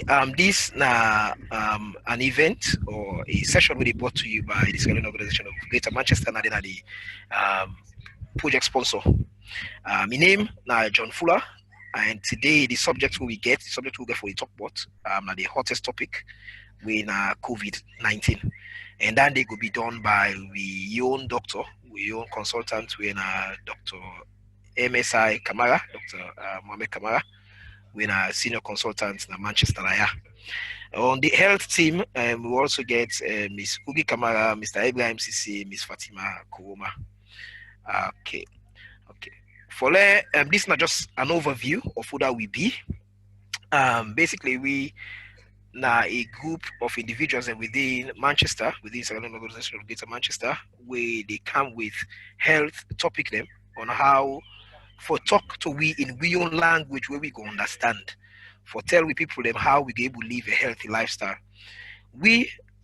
Today, this an event or a session will be brought to you by the scheduling organization of Greater Manchester, and the project sponsor. My name is John Fuller, and today the subject we get for the talk about the hottest topic with COVID-19, and then they could be done by we own doctor, we own consultant, we Dr. MSI Kamara, Dr. Mohamed Kamara, we senior consultant in Manchester. On the health team, we also get Miss Ugi Kamara, Mr. Ibrahim Sisi, Miss Fatima Kuroma. Okay. For this is not just an overview of who that we be. Basically, we now a group of individuals and within Manchester, within the organization of Greater Manchester, where they come with health topic them on how for talk to we in we own language where we go understand. For tell we people them how we be able to live a healthy lifestyle.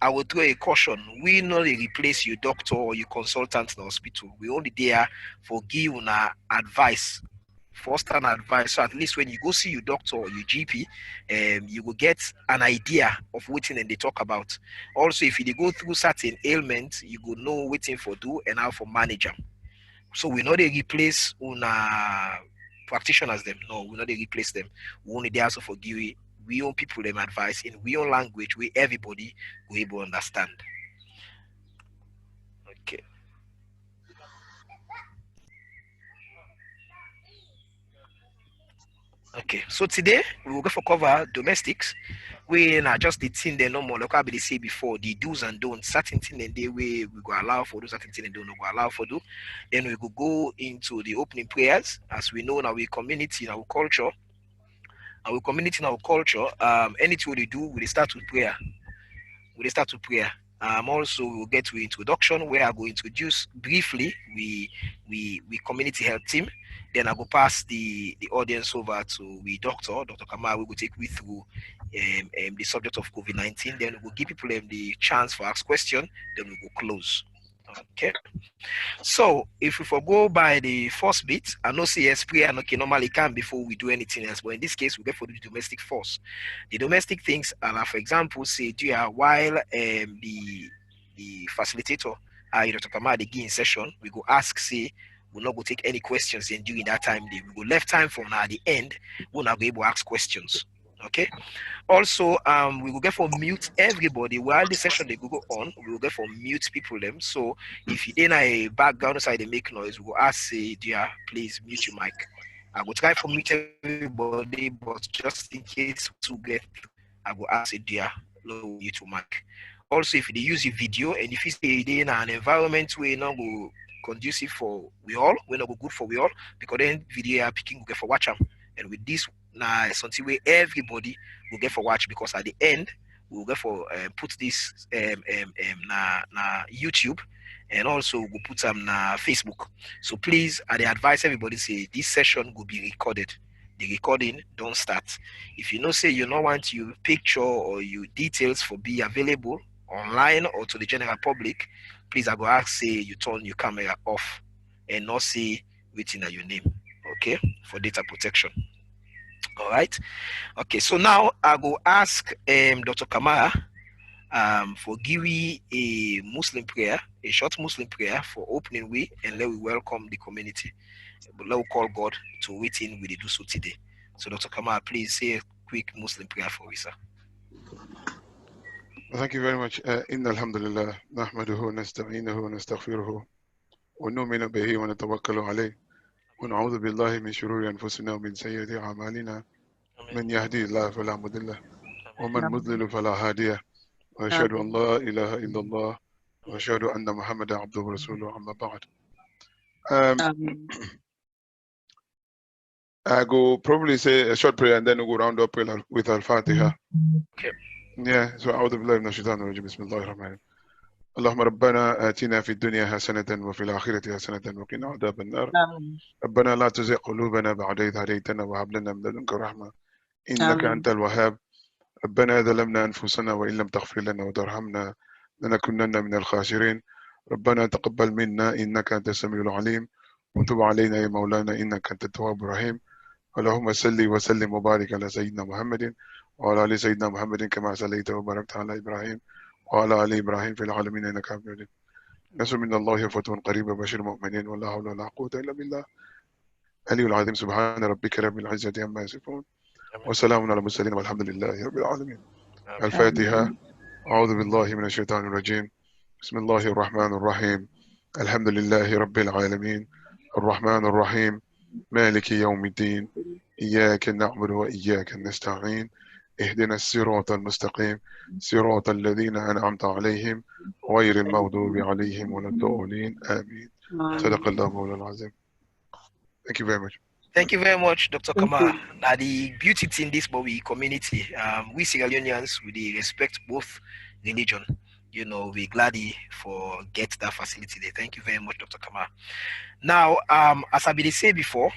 I will throw a caution. We not replace your doctor or your consultant in the hospital. We only there for give you advice, first-hand advice. So at least when you go see your doctor or your GP, you will get an idea of what they talk about. Also, if you go through certain ailments, you will know what for do and how for manage them. So we not replace practitioners them. No, we not replace them. We only there also for give we own people them advice in we own language where everybody will able to understand. Okay. Okay, so today we will go for cover domestics. We are just the thing they normal like I be say before, the do's and don'ts, certain thing in the way we go allow for do, certain thing they don't go allow for do. Then we will go into the opening prayers. As we know in our community, in our culture, anything we do, we start with prayer. Also we'll get to introduction where I go introduce briefly we community health team. Then I go pass the audience over to we Dr. Kamara. We will take we through the subject of COVID-19. Then we'll give people the chance for ask question. Then we will close. Okay. So if we forgo by the first bit, I know CS prayer normally can before we do anything else, but in this case we get for the domestic force. The domestic things are, for example, say while the facilitator Dr. Kamara the in session, we go ask, say we'll not go take any questions, and during that time we go left time for now at the end, we'll not be able to ask questions. Okay. Also, we will get for mute everybody while the session they go on. We will get for mute people them. So if you didn't a background side they make noise, we will ask say, dear, please mute your mic. I will try for mute everybody, but just in case to get, I will ask say, dear, low mute your mic. Also, if they use your video and if you stay in an environment where not go conducive for we all, we're not go good for we all, because then video are picking get for watch them. And with this something where everybody will get for watch, because at the end we'll get for put this na YouTube, and also we'll put them na Facebook. So please, I advise everybody say this session will be recorded. The recording don't start. If you know say you don't want your picture or your details for be available online or to the general public, please I go ask say you turn your camera off and not say written your name. Okay, for data protection. All right. Okay, so now I go ask Dr. Kamara for giving a Muslim prayer, a short Muslim prayer for opening we, and let we welcome the community. But let we call God to wait in with the do so today. So Dr. Kamara, please say a quick Muslim prayer for us, sir. Thank you very much. إن الحمد لله نحمده ونستعينه ونستغفره ونؤمن به ونتوكل عليه ونعوذ بالله من شرور أنفسنا ومن سيئات أعمالنا من يهدي الله فلا مضل له ومن مضلل فلا هادي له وأشهد أن لا إله إلا الله وأشهد أن محمدا عبده ورسوله أما بعد. I go probably say a short prayer and then we'll go round up with Al-Fatiha. Okay. Yeah, so أعوذ بالله من الشيطان الرجيم بسم الله الرحمن الرحيم. اللهم ربنا آتنا في الدنيا حسنة وفي الآخرة حسنة وقنا عذاب النار. ربنا لا تزغ قلوبنا بعد إذ هديتنا وهب لنا من لدنك رحمة إنك أنت الوهاب. ربنا ظلمنا أنفسنا وإن لم تغفر لنا وترحمنا لنكونن من الخاسرين. ربنا تقبل منا إنك أنت السميع العليم وتب علينا يا مولانا إنك أنت التواب الرحيم. اللهم صل وسلم وبارك على سيدنا محمد وعلى آل سيدنا محمد كما صليت وباركت على إبراهيم وعلى آل إبراهيم في العالمين إنك حميد مجيد. نصر من الله وفتح قريب وبشر المؤمنين ولا حول ولا قوة إلا بالله العلي العظيم. سبحان ربك رب العزة عما يصفون وسلام على المرسلين والحمد لله رب العالمين. الفاتحة. أعوذ بالله من الشيطان الرجيم. بسم الله الرحمن الرحيم. الحمد لله رب العالمين الرحمن الرحيم مالك يوم الدين إياك نعبد وإياك نستعين اهدنا الصراط المستقيم صراط الذين أنعمت عليهم غير المغضوب عليهم ولا الضالين آمين. صدق الله مولانا العظيم. Thank you very much. Thank you very much, Dr. Kamara. Now, the beauty in this Bodi community, we Sierra Leoneans, we respect both religion. You know, we gladly for get that facility there. Thank you very much, Dr. Kamara. Now, as I been say before,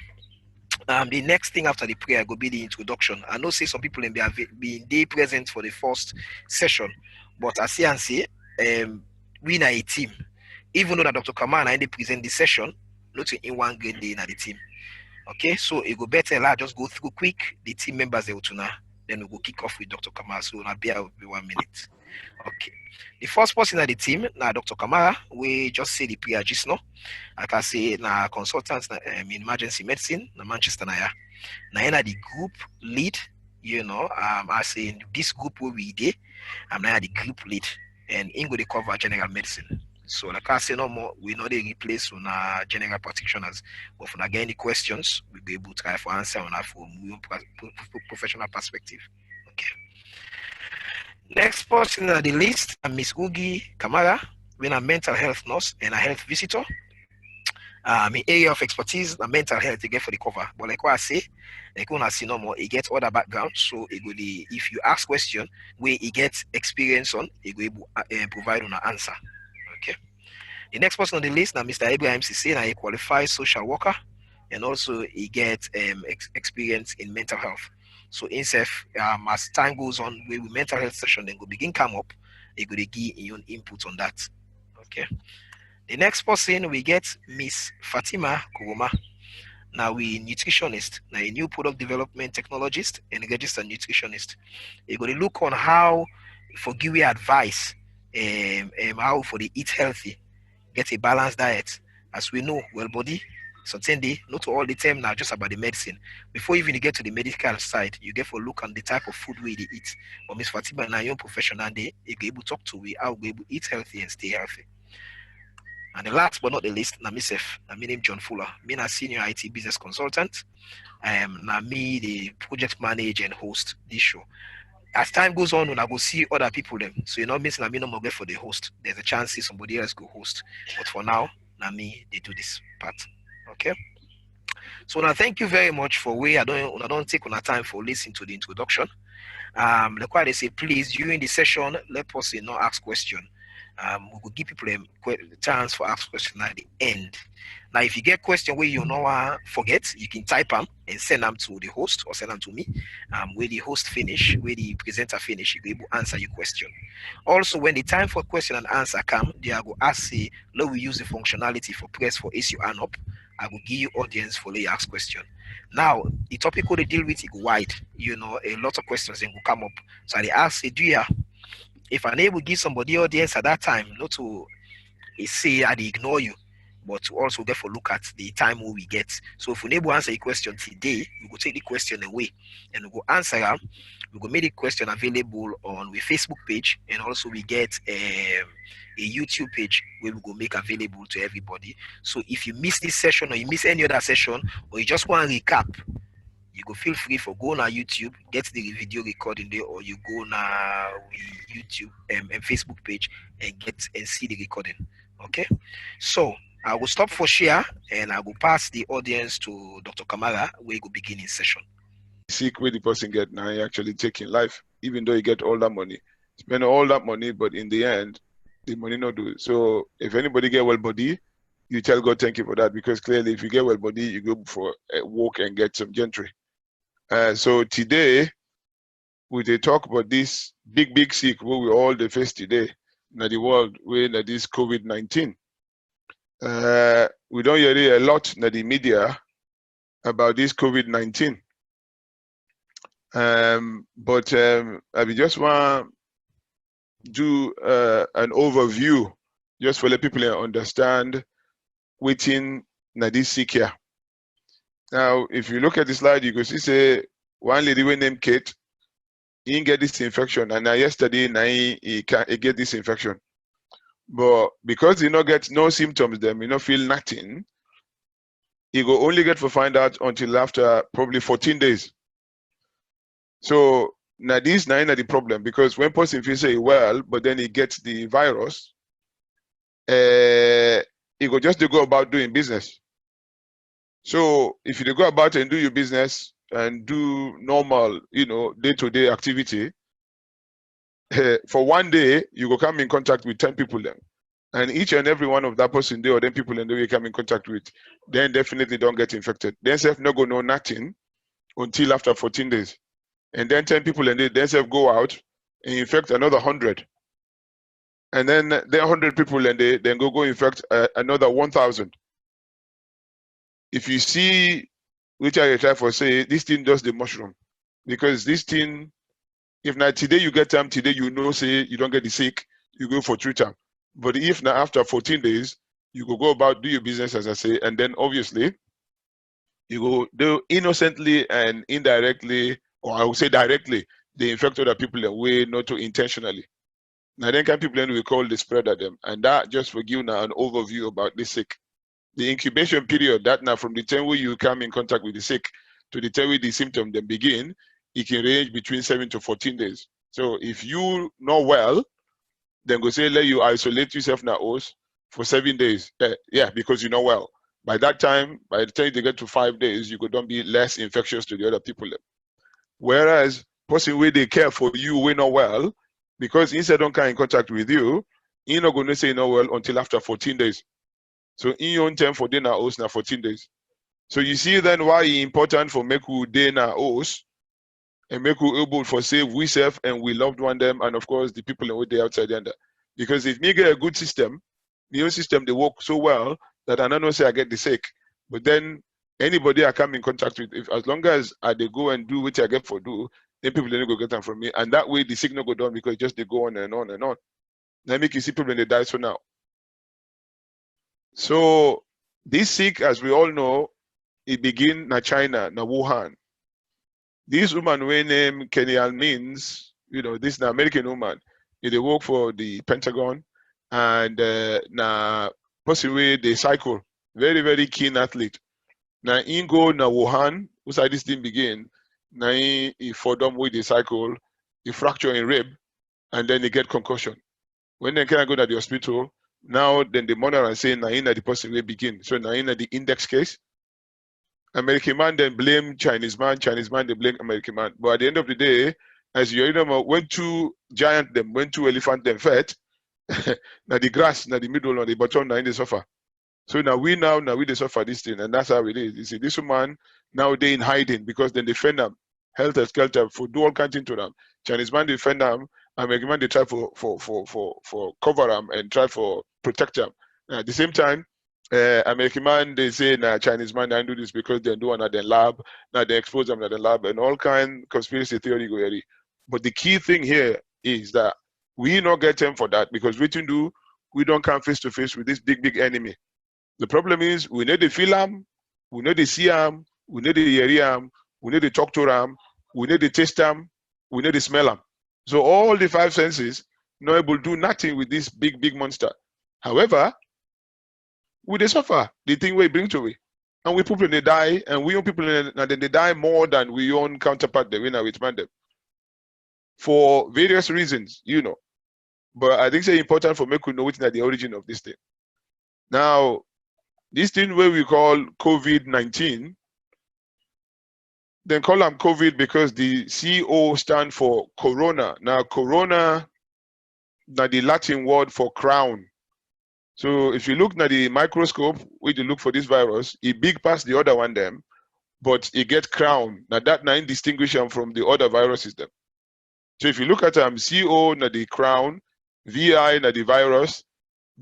the next thing after the prayer will be the introduction. I know say some people in being day present for the first session, but as I say, we are a team. Even though that Dr. Kamara and they present the session, not in one great day in the team. Okay, so it go better. I'll just go through quick the team members they will now. Then we'll go kick off with Dr. Kamara. So I'll be 1 minute. Okay. The first person at the team, now Dr. Kamara, we just say the prayer just now. I can say now consultants in emergency medicine, na Manchester now. Now the group lead, you know, I say in this group where we did, I'm now the group lead and in go they cover general medicine. So like I say no more, we know they replace on our general practitioners. But if we get any questions, we'll be able to try for answer on our from professional perspective. Okay. Next person on the list, Miss Ugi Kamara, when a mental health nurse and a health visitor. In area of expertise, the mental health you get for the cover. But like what I say, like when I see no more, it gets other background. So it will if you ask question where it gets experience on, it will provide an answer. Okay. The next person on the list now, Mr. Abraham Sisse, now a qualified social worker, and also he gets experience in mental health. So INSEF, as time goes on, with mental health session, then go begin come up, he go give your own input on that. Okay. The next person we get Miss Fatima Kuruma. Now we nutritionist, now a new product development technologist and a registered nutritionist. You're going to look on how for give you advice, how for the eat healthy, get a balanced diet. As we know, well body, certainly not all the time now just about the medicine. Before even you get to the medical side, you get for look on the type of food we eat. But Miss Fatima now your professional day, you be able to talk to we how we able eat healthy and stay healthy. And the last but not the least, na myself, na me name John Fuller. Me na senior IT business consultant. Na me the project manager and host this show. As time goes on, when I go see other people them, so you know means na me no more get for the host. There's a chance see somebody else go host. But for now, na me they do this part. Okay. So now thank you very much for I don't take on time for listening to the introduction. Like what they say, please during the session, let us not ask question. We will give people a chance for ask question at the end. Now, if you get question where you know forget, you can type them and send them to the host or send them to me. Where the host finish, where the presenter finish, you will be able to answer your question. Also, when the time for question and answer come, they are go ask say, let we use the functionality for press for issue and up. I will give you audience for the ask question. Now, the topic they deal with is wide. You know, a lot of questions then will come up. So they ask, say, do you if I'm able to give somebody audience at that time, not to say I ignore you, but to also therefore look at the time we get. So if we're able to answer a question today, we will take the question away and we will answer them. We will make the question available on the Facebook page, and also we get a YouTube page where we will make available to everybody. So if you miss this session or you miss any other session or you just want to recap, you go feel free for go on YouTube, get the video recording there, or you go on YouTube and Facebook page and get and see the recording. Okay, so I will stop for share and I will pass the audience to Dr. Kamara where we go begin in session. Seek where the person get now, he actually taking life, even though you get all that money, spend all that money, but in the end, the money not do it. So if anybody get well body, you tell God thank you for that, because clearly if you get well body, you go for a walk and get some gentry. So today, we they talk about this big sick what we all the face today in the world where this COVID-19. We don't hear a lot in the media about this COVID-19. But I will just want do an overview just for the people to understand within this sick here. Now, if you look at the slide, you can see say one lady named Kate, he get this infection, and now yesterday he get this infection. But because he not get no symptoms, them he not feel nothing, he go only get to find out until after probably 14 days. So now this now the problem, because when person feels say well, but then he gets the virus, he go just to go about doing business. So if you go about and do your business and do normal, day-to-day activity, for one day you go come in contact with 10 people then. And each and every one of that person there or then people and you come in contact with, then definitely don't get infected. Then self no go know nothing until after 14 days. And then 10 people and they self go out and infect another 100. And then 100 people and they then go infect another 1,000. If you see which I try for say, this thing does the mushroom. Because this thing, if not today you get time, today you know say you don't get the sick, you go for 3 times. But if now after 14 days, you go about do your business as I say, and then obviously you go do innocently and indirectly, or I would say directly, they infect other people away, not to intentionally. Now then can people then we call the spreader them, and that just for give now an overview about the sick. The incubation period, that now from the time where you come in contact with the sick to the time where the symptoms then begin, it can range between 7 to 14 days. So if you know well, then go say let you isolate yourself now for 7 days. Yeah, because you know well. By that time, by the time you get to 5 days, you could don't be less infectious to the other people. Whereas person where they care for you, we know well, because instead don't come in contact with you, you're not going to say no well until after 14 days. So in your own time for dinner host now 14 days. So you see then why it's important for make who dinner host and make who able for save we self and we loved one them, and of course the people who they outside there. Because if me get a good system, the own system they work so well that I don't say I get the sick. But then anybody I come in contact with, if as long as they go and do what I get for do, then people don't go get them from me. And that way the signal go down because just they go on and on and on. Now make you see people when they die so now. So this sick, as we all know, it begin na China, na Wuhan. This woman we name Kenyan means, this is an American woman. They work for the Pentagon, and na possibly they cycle. Very, very keen athlete. Na ingo na Wuhan, whose this thing begin, na he for them with the cycle, he fracture in rib, and then they get concussion. When they can go to the hospital, now then the mother and say na the person will begin. So na the index case. American man then blame Chinese man they blame American man. But at the end of the day, as you know, when 2 giant them, when 2 elephant them fed, now the grass, now the middle, now the bottom, now in the suffer. So now we they suffer this thing, and that's how it is. You see, this woman now they in hiding because then they defend them, health and skelter for do all kinds to them. Chinese man defend them, American man they try for cover them and try for protect them. At the same time, American man they say Chinese man they do this because they do one at the lab, now they expose them at the lab, and all kind conspiracy theory go here. But the key thing here is that we not get them for that, because we do we don't come face to face with this big enemy. The problem is we need to feel them, we need to see them, we need to hear them, we need to talk to them, we need to taste them, we need to smell them. So all the 5 senses not able to do nothing with this big monster. However, we they suffer the thing we bring to we, and we people they die, and we own people and then they die more than we own counterpart the winner with man them for various reasons, But I think it's important for me to know what's the origin of this thing. Now, this thing where we call COVID-19, then call them COVID because the CO stand for corona. Now, corona, now the Latin word for crown. So if you look at the microscope, where you look for this virus, it big past the other one them, but it get crown. Now that nine distinguish them from the other viruses them. So if you look at CO, na the crown, VI, na the virus,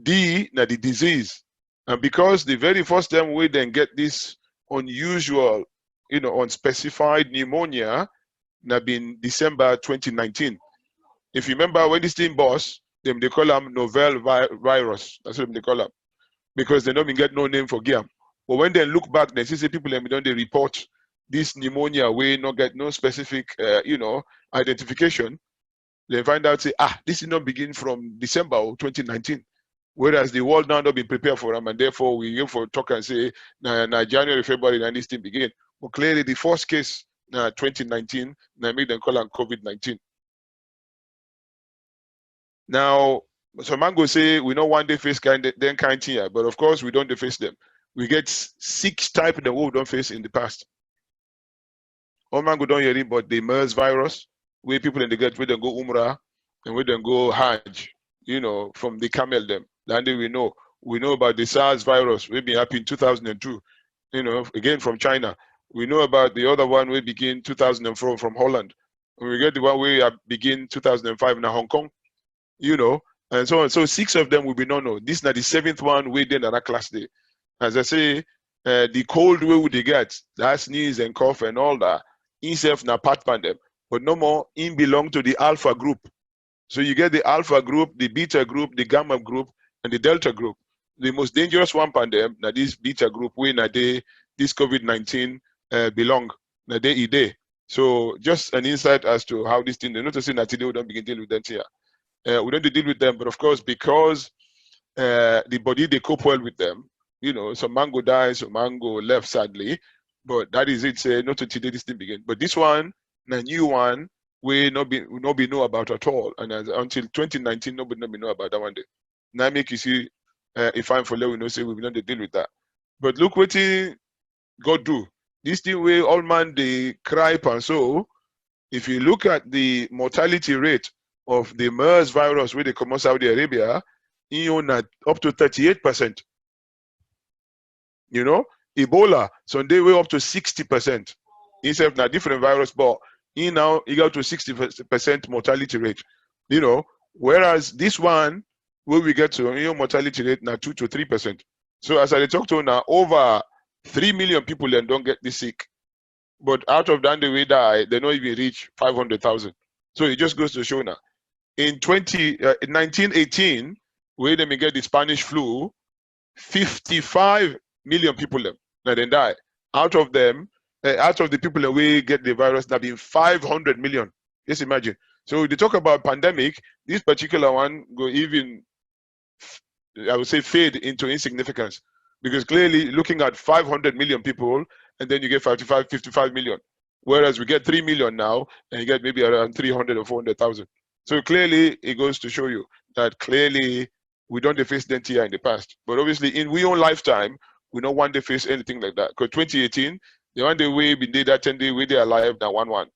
D, na the disease. And because the very first time we then get this unusual, unspecified pneumonia, na been December 2019. If you remember when this thing boss, them they call them novel virus. That's what they call them. Because they don't get no name for GAM. But when they look back, they see people them don't they report this pneumonia way not get no specific identification. They find out say this did not begin from December of 2019. Whereas the world now not been prepared for them, and therefore we go for talk and say na January, February, and this thing begin. But clearly the first case 2019, now make them call them COVID-19. Now, some man go say we don't want to face kind here, but of course we don't face them. We get 6 types that we don't face in the past. All man go down here, but the MERS virus, where people in the get where they go Umrah and where they go Hajj, from the camel them. Then we know about the SARS virus, we been happy in 2002, again from China. We know about the other one we begin 2004 from Holland. And we get the one we begin 2005 in Hong Kong. And so on. So 6 of them will be no. This is not the 7th one we did another class day. As I say, the cold way would they get, that sneeze and cough and all that, himself na part pandem. But no more, in belong to the alpha group. So you get the alpha group, the beta group, the gamma group, and the delta group. The most dangerous one pandem, na this beta group, where na they, this COVID-19 belong, na they ide. So just an insight as to how this thing, they not to say that today we don't begin dealing with them here. We don't deal with them, but of course, because the body, they cope well with them, some mango dies, some mango left, sadly, but that is it, not until this thing begin. But this one, the new one, we nobody know about at all. And until 2019, nobody know about that one day. Now make you see, if I'm for we know, say we don't deal with that. But look what God do. This thing where all man, they cry, and so, if you look at the mortality rate of the MERS virus where they come out Saudi Arabia, up to 38%. Ebola, so they were up to 60%. Instead of a different virus, but now you got to 60% mortality rate. Whereas this one, where we get to mortality rate now 2 to 3%. So as I talk to now, over 3 million people then don't get this sick. But out of that, they die, they don't even reach 500,000. So it just goes to show now. In 1918, where they may get the Spanish flu, 55 million people then die. Out of them, out of the people that we get the virus, there have been 500 million. Just imagine. So they talk about pandemic, this particular one go even, I would say, fade into insignificance. Because clearly looking at 500 million people, and then you get 55 million. Whereas we get 3 million now, and you get maybe around 300 or 400,000. So clearly, it goes to show you that clearly we don't face them here in the past. But obviously, in we own lifetime, we don't want to face anything like that. Because 2018, the one day we been did that 10 day, we they alive now 1-1.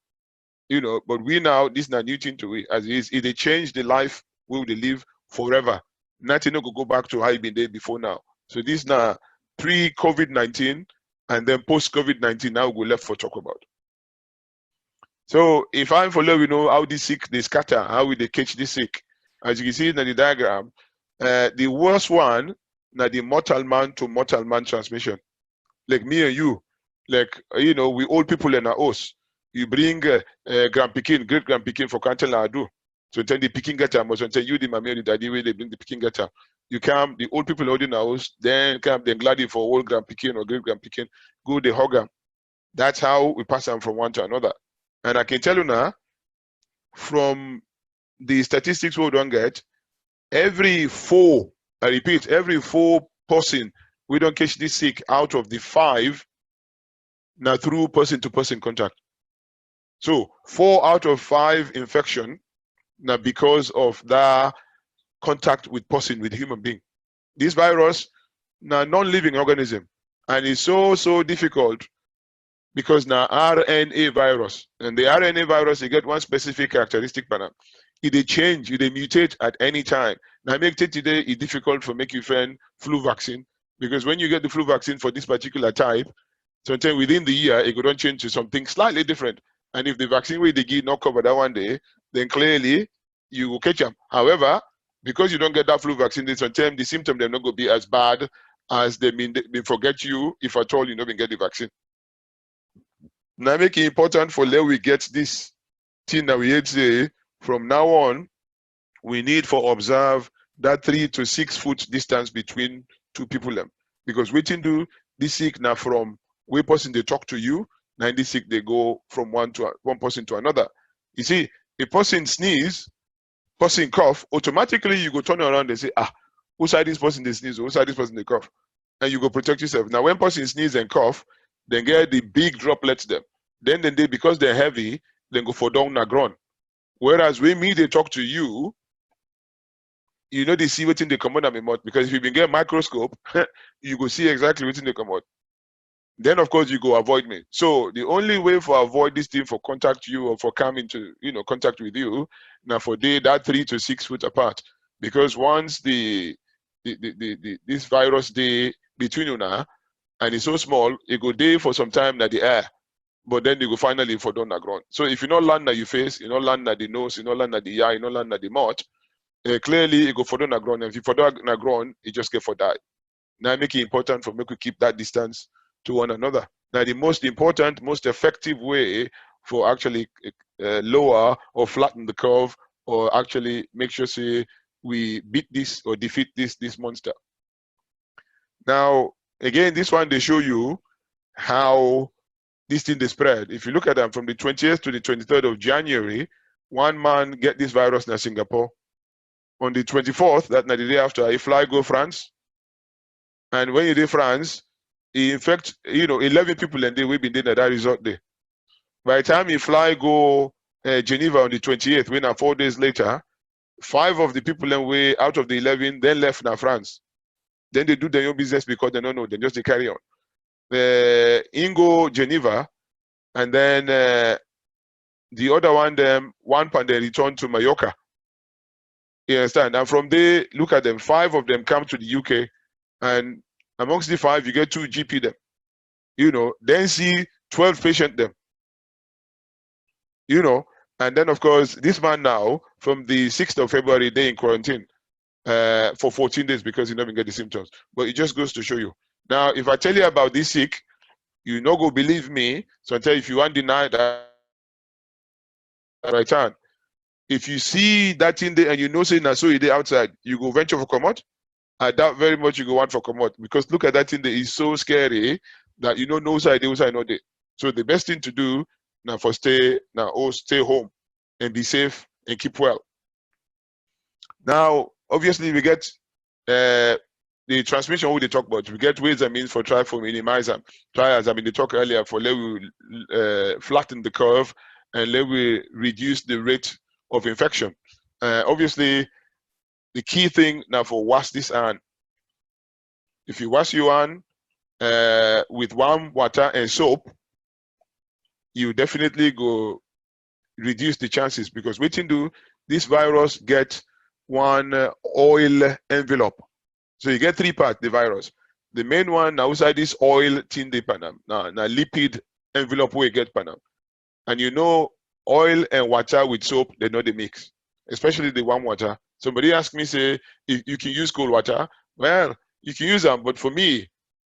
But we now, this is not new thing to we. As it is, if they change the life, we will live forever. Nothing will go back to how it been there before now. So this now pre-COVID-19 and then post-COVID-19, now we left for talk about. So if I'm for we know how this sick they scatter, how will they catch this sick? As you can see in the diagram, the worst one, now the mortal man to mortal man transmission. Like me and you, like we old people in our house. You bring grand Pekin, great grand Pekin for cantel I do. So tell the Pekin getter, must tell you the mommy and the daddy where they bring the Pekin getter. You come, the old people holding our house, then come then gladly for old grand Pekin or great grand Pekin, go the hugger. That's how we pass them from one to another. And I can tell you now, from the statistics we don't get, every 4, I repeat, every 4 person we don't catch this sick out of the 5 now through person-to-person contact. So 4 out of 5 infection now because of the contact with person, with human being. This virus now non-living organism, and it's so difficult. Because now RNA virus, and the RNA virus, you get one specific characteristic pattern. It change, it mutate at any time. Now make it today it's difficult for make you find flu vaccine, because when you get the flu vaccine for this particular type, sometimes within the year it could change to something slightly different. And if the vaccine way they give not cover that one day, then clearly you will catch them. However, because you don't get that flu vaccine, then sometimes the symptoms they're not going to be as bad as they forget you if at all you don't get the vaccine. Now make it important for let we get this thing that we say from now on, we need for observe that 3 to 6 foot distance between two people them. Because waiting do this sick now from where person they talk to you, now this sick they go from one person to another. You see, a person sneeze, person cough, automatically you go turn around and say, ah, who side this person they sneeze, who side this person they cough, and you go protect yourself. Now when person sneeze and cough, then get the big droplets them. Then they because they're heavy, then go for down na ground. Whereas when me they talk to you, you know they see what's in the command of mouth, because if you been get a microscope, you go see exactly what's in the command. Then of course you go avoid me. So the only way for avoid this thing for contact you or for coming to contact with you now for day that 3 to 6 foot apart, because once this virus day between you now and it's so small, it go day for some time na the air, but then they go finally for down the ground. So if you not land at your face, you not land at the nose, you not land at the eye, you not land at the mouth, clearly it go for down the ground. And if you for down the ground, it just get for die. Now make it important for me to keep that distance to one another. Now the most important, most effective way for actually lower or flatten the curve, or actually make sure say we beat this or defeat this monster. Now again, this one they show you how this thing they spread. If you look at them from the 20th to the 23rd of January, one man get this virus in Singapore. On the 24th, that night, the day after, he fly go France. And when he did France, he infect 11 people, and they will be in that result there. By the time he fly go Geneva on the 28th, when 4 days later, 5 of the people away out of the 11 then left now France. Then they do their own business because they don't know, they just they carry on. Ingo Geneva, and then the other one they return to Mallorca. You understand? And from there, look at them. 5 of them come to the UK, and amongst the 5, you get 2 GP them. Then see 12 patient them. And then of course this man now from the 6th of February they in quarantine for 14 days because he never get the symptoms. But it just goes to show you. Now, if I tell you about this sick, you no go believe me. So I tell you, if you want to deny that right hand, if you see that thing there and you know saying that so you outside, you go venture for commot. I doubt very much you go want for commot, because look at that thing there is so scary that no side, no side, no day. So the best thing to do now for stay home and be safe and keep well. Now, obviously, we get the transmission we they talk about. We get ways and means for try for minimize them. Try, as I mean, they talk earlier, for let we flatten the curve and let we reduce the rate of infection. Obviously, the key thing now for wash this hand. If you wash your hand with warm water and soap, you definitely go reduce the chances, because waiting do this virus get one oil envelope. So you get 3 parts the virus. The main one outside this oil tin de panam. Now lipid envelope we get panam. And oil and water with soap, they know they mix, especially the warm water. Somebody asked me, say, if you can use cold water. Well, you can use them, but for me,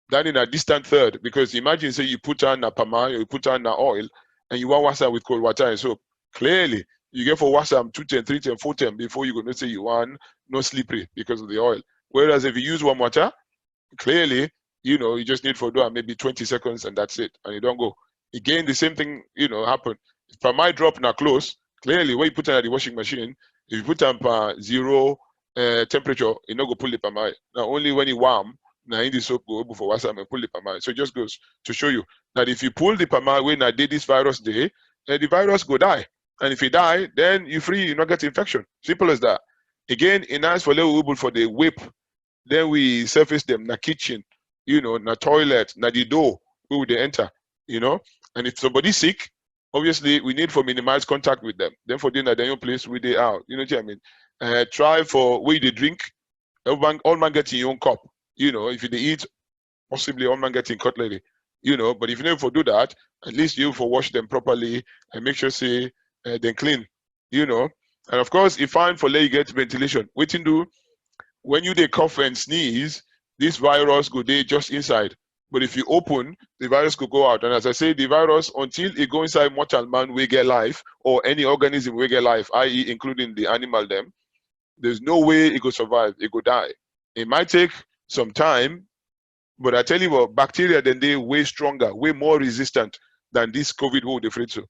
that in a distant third, because imagine say you put on a pama, you put on a oil, and you want water with cold water and soap. Clearly, you get for wash 210, 310, 410 before you go to say you want no slippery because of the oil. Whereas if you use warm water, clearly, you just need for do maybe 20 seconds and that's it, and you don't go. Again, the same thing, happen. If per my drop now close, clearly when you put it at the washing machine, if you put on per 0 temperature, you not go pull it per my. Now only when you warm, now in the soap go able for wash and pull it per my. So it just goes to show you that if you pull the per my when I did this virus day, the virus go die. And if you die, then you free, you not get infection. Simple as that. Again, in us for little for the whip, then we surface them na kitchen, na toilet, na the door where would they enter, And if somebody's sick, obviously we need for minimize contact with them. Then for dinner, then your place where they out. You know what I mean? Try for where they drink. All man get in your own cup. If they eat, possibly all man get in cutlery. But if you never for do that, at least you for wash them properly and make sure say they clean. And of course, if fine for let you get ventilation. Waiting do when you they cough and sneeze, this virus go there just inside. But if you open, the virus could go out. And as I say, the virus, until it go inside mortal man, we get life, or any organism we get life, i.e. including the animal them, there's no way it could survive. It could die. It might take some time, but I tell you what, bacteria then they way stronger, way more resistant than this COVID who they afraid to.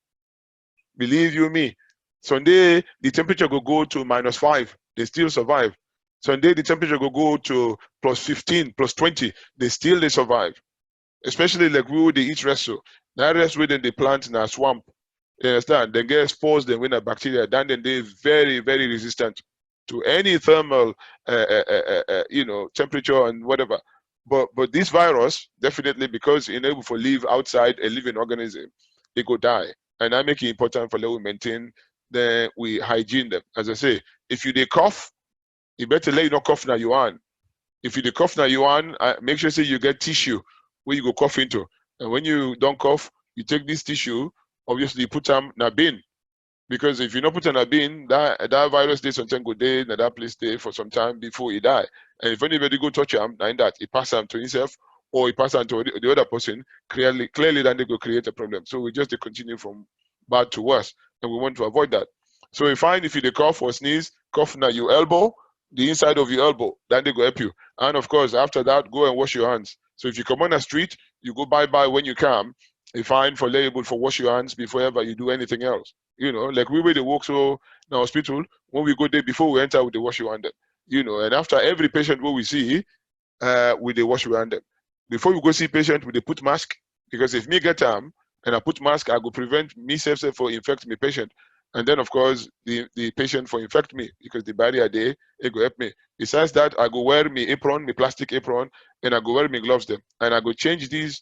Believe you me. Sunday the temperature will go to -5, they still survive. Sunday the temperature will go to +15, +20, they survive. Especially like we would eat resto. That rest within the plant in a swamp. You understand? They get exposed then when a bacteria, then they very, very resistant to any thermal temperature and whatever. But this virus, definitely, because it's able to live outside a living organism, it could die. And I make it important for we maintain we hygiene them. As I say, if you they cough, you better let you not cough now you on. If you dey cough now you on, make sure say you get tissue where you go cough into. And when you don't cough, you take this tissue, obviously you put them in a bin. Because if you not put in a bin, that virus stays sometimes go day, and that place stay for some time before he die. And if anybody go touch him, and that he pass him to himself or he pass him to the other person, clearly then they go create a problem. So we just continue from bad to worse, and we want to avoid that. So we find if you dey cough or sneeze, cough now your elbow, the inside of your elbow, then they go help you. And of course, after that, go and wash your hands. So if you come on the street, you go bye when you come. You find for label for wash your hands before ever you do anything else. Like we the walk so in the hospital, when we go there before we enter with the wash your hand. And after every patient what we see, with the wash your hand. Before we go see patient, we they put mask, because if me get and I put mask, I go prevent me self for infect me patient. And then of course the patient for infect me, because the barrier there, it go help me. Besides that, I go wear me apron, me plastic apron, and I go wear me gloves them. And I go change these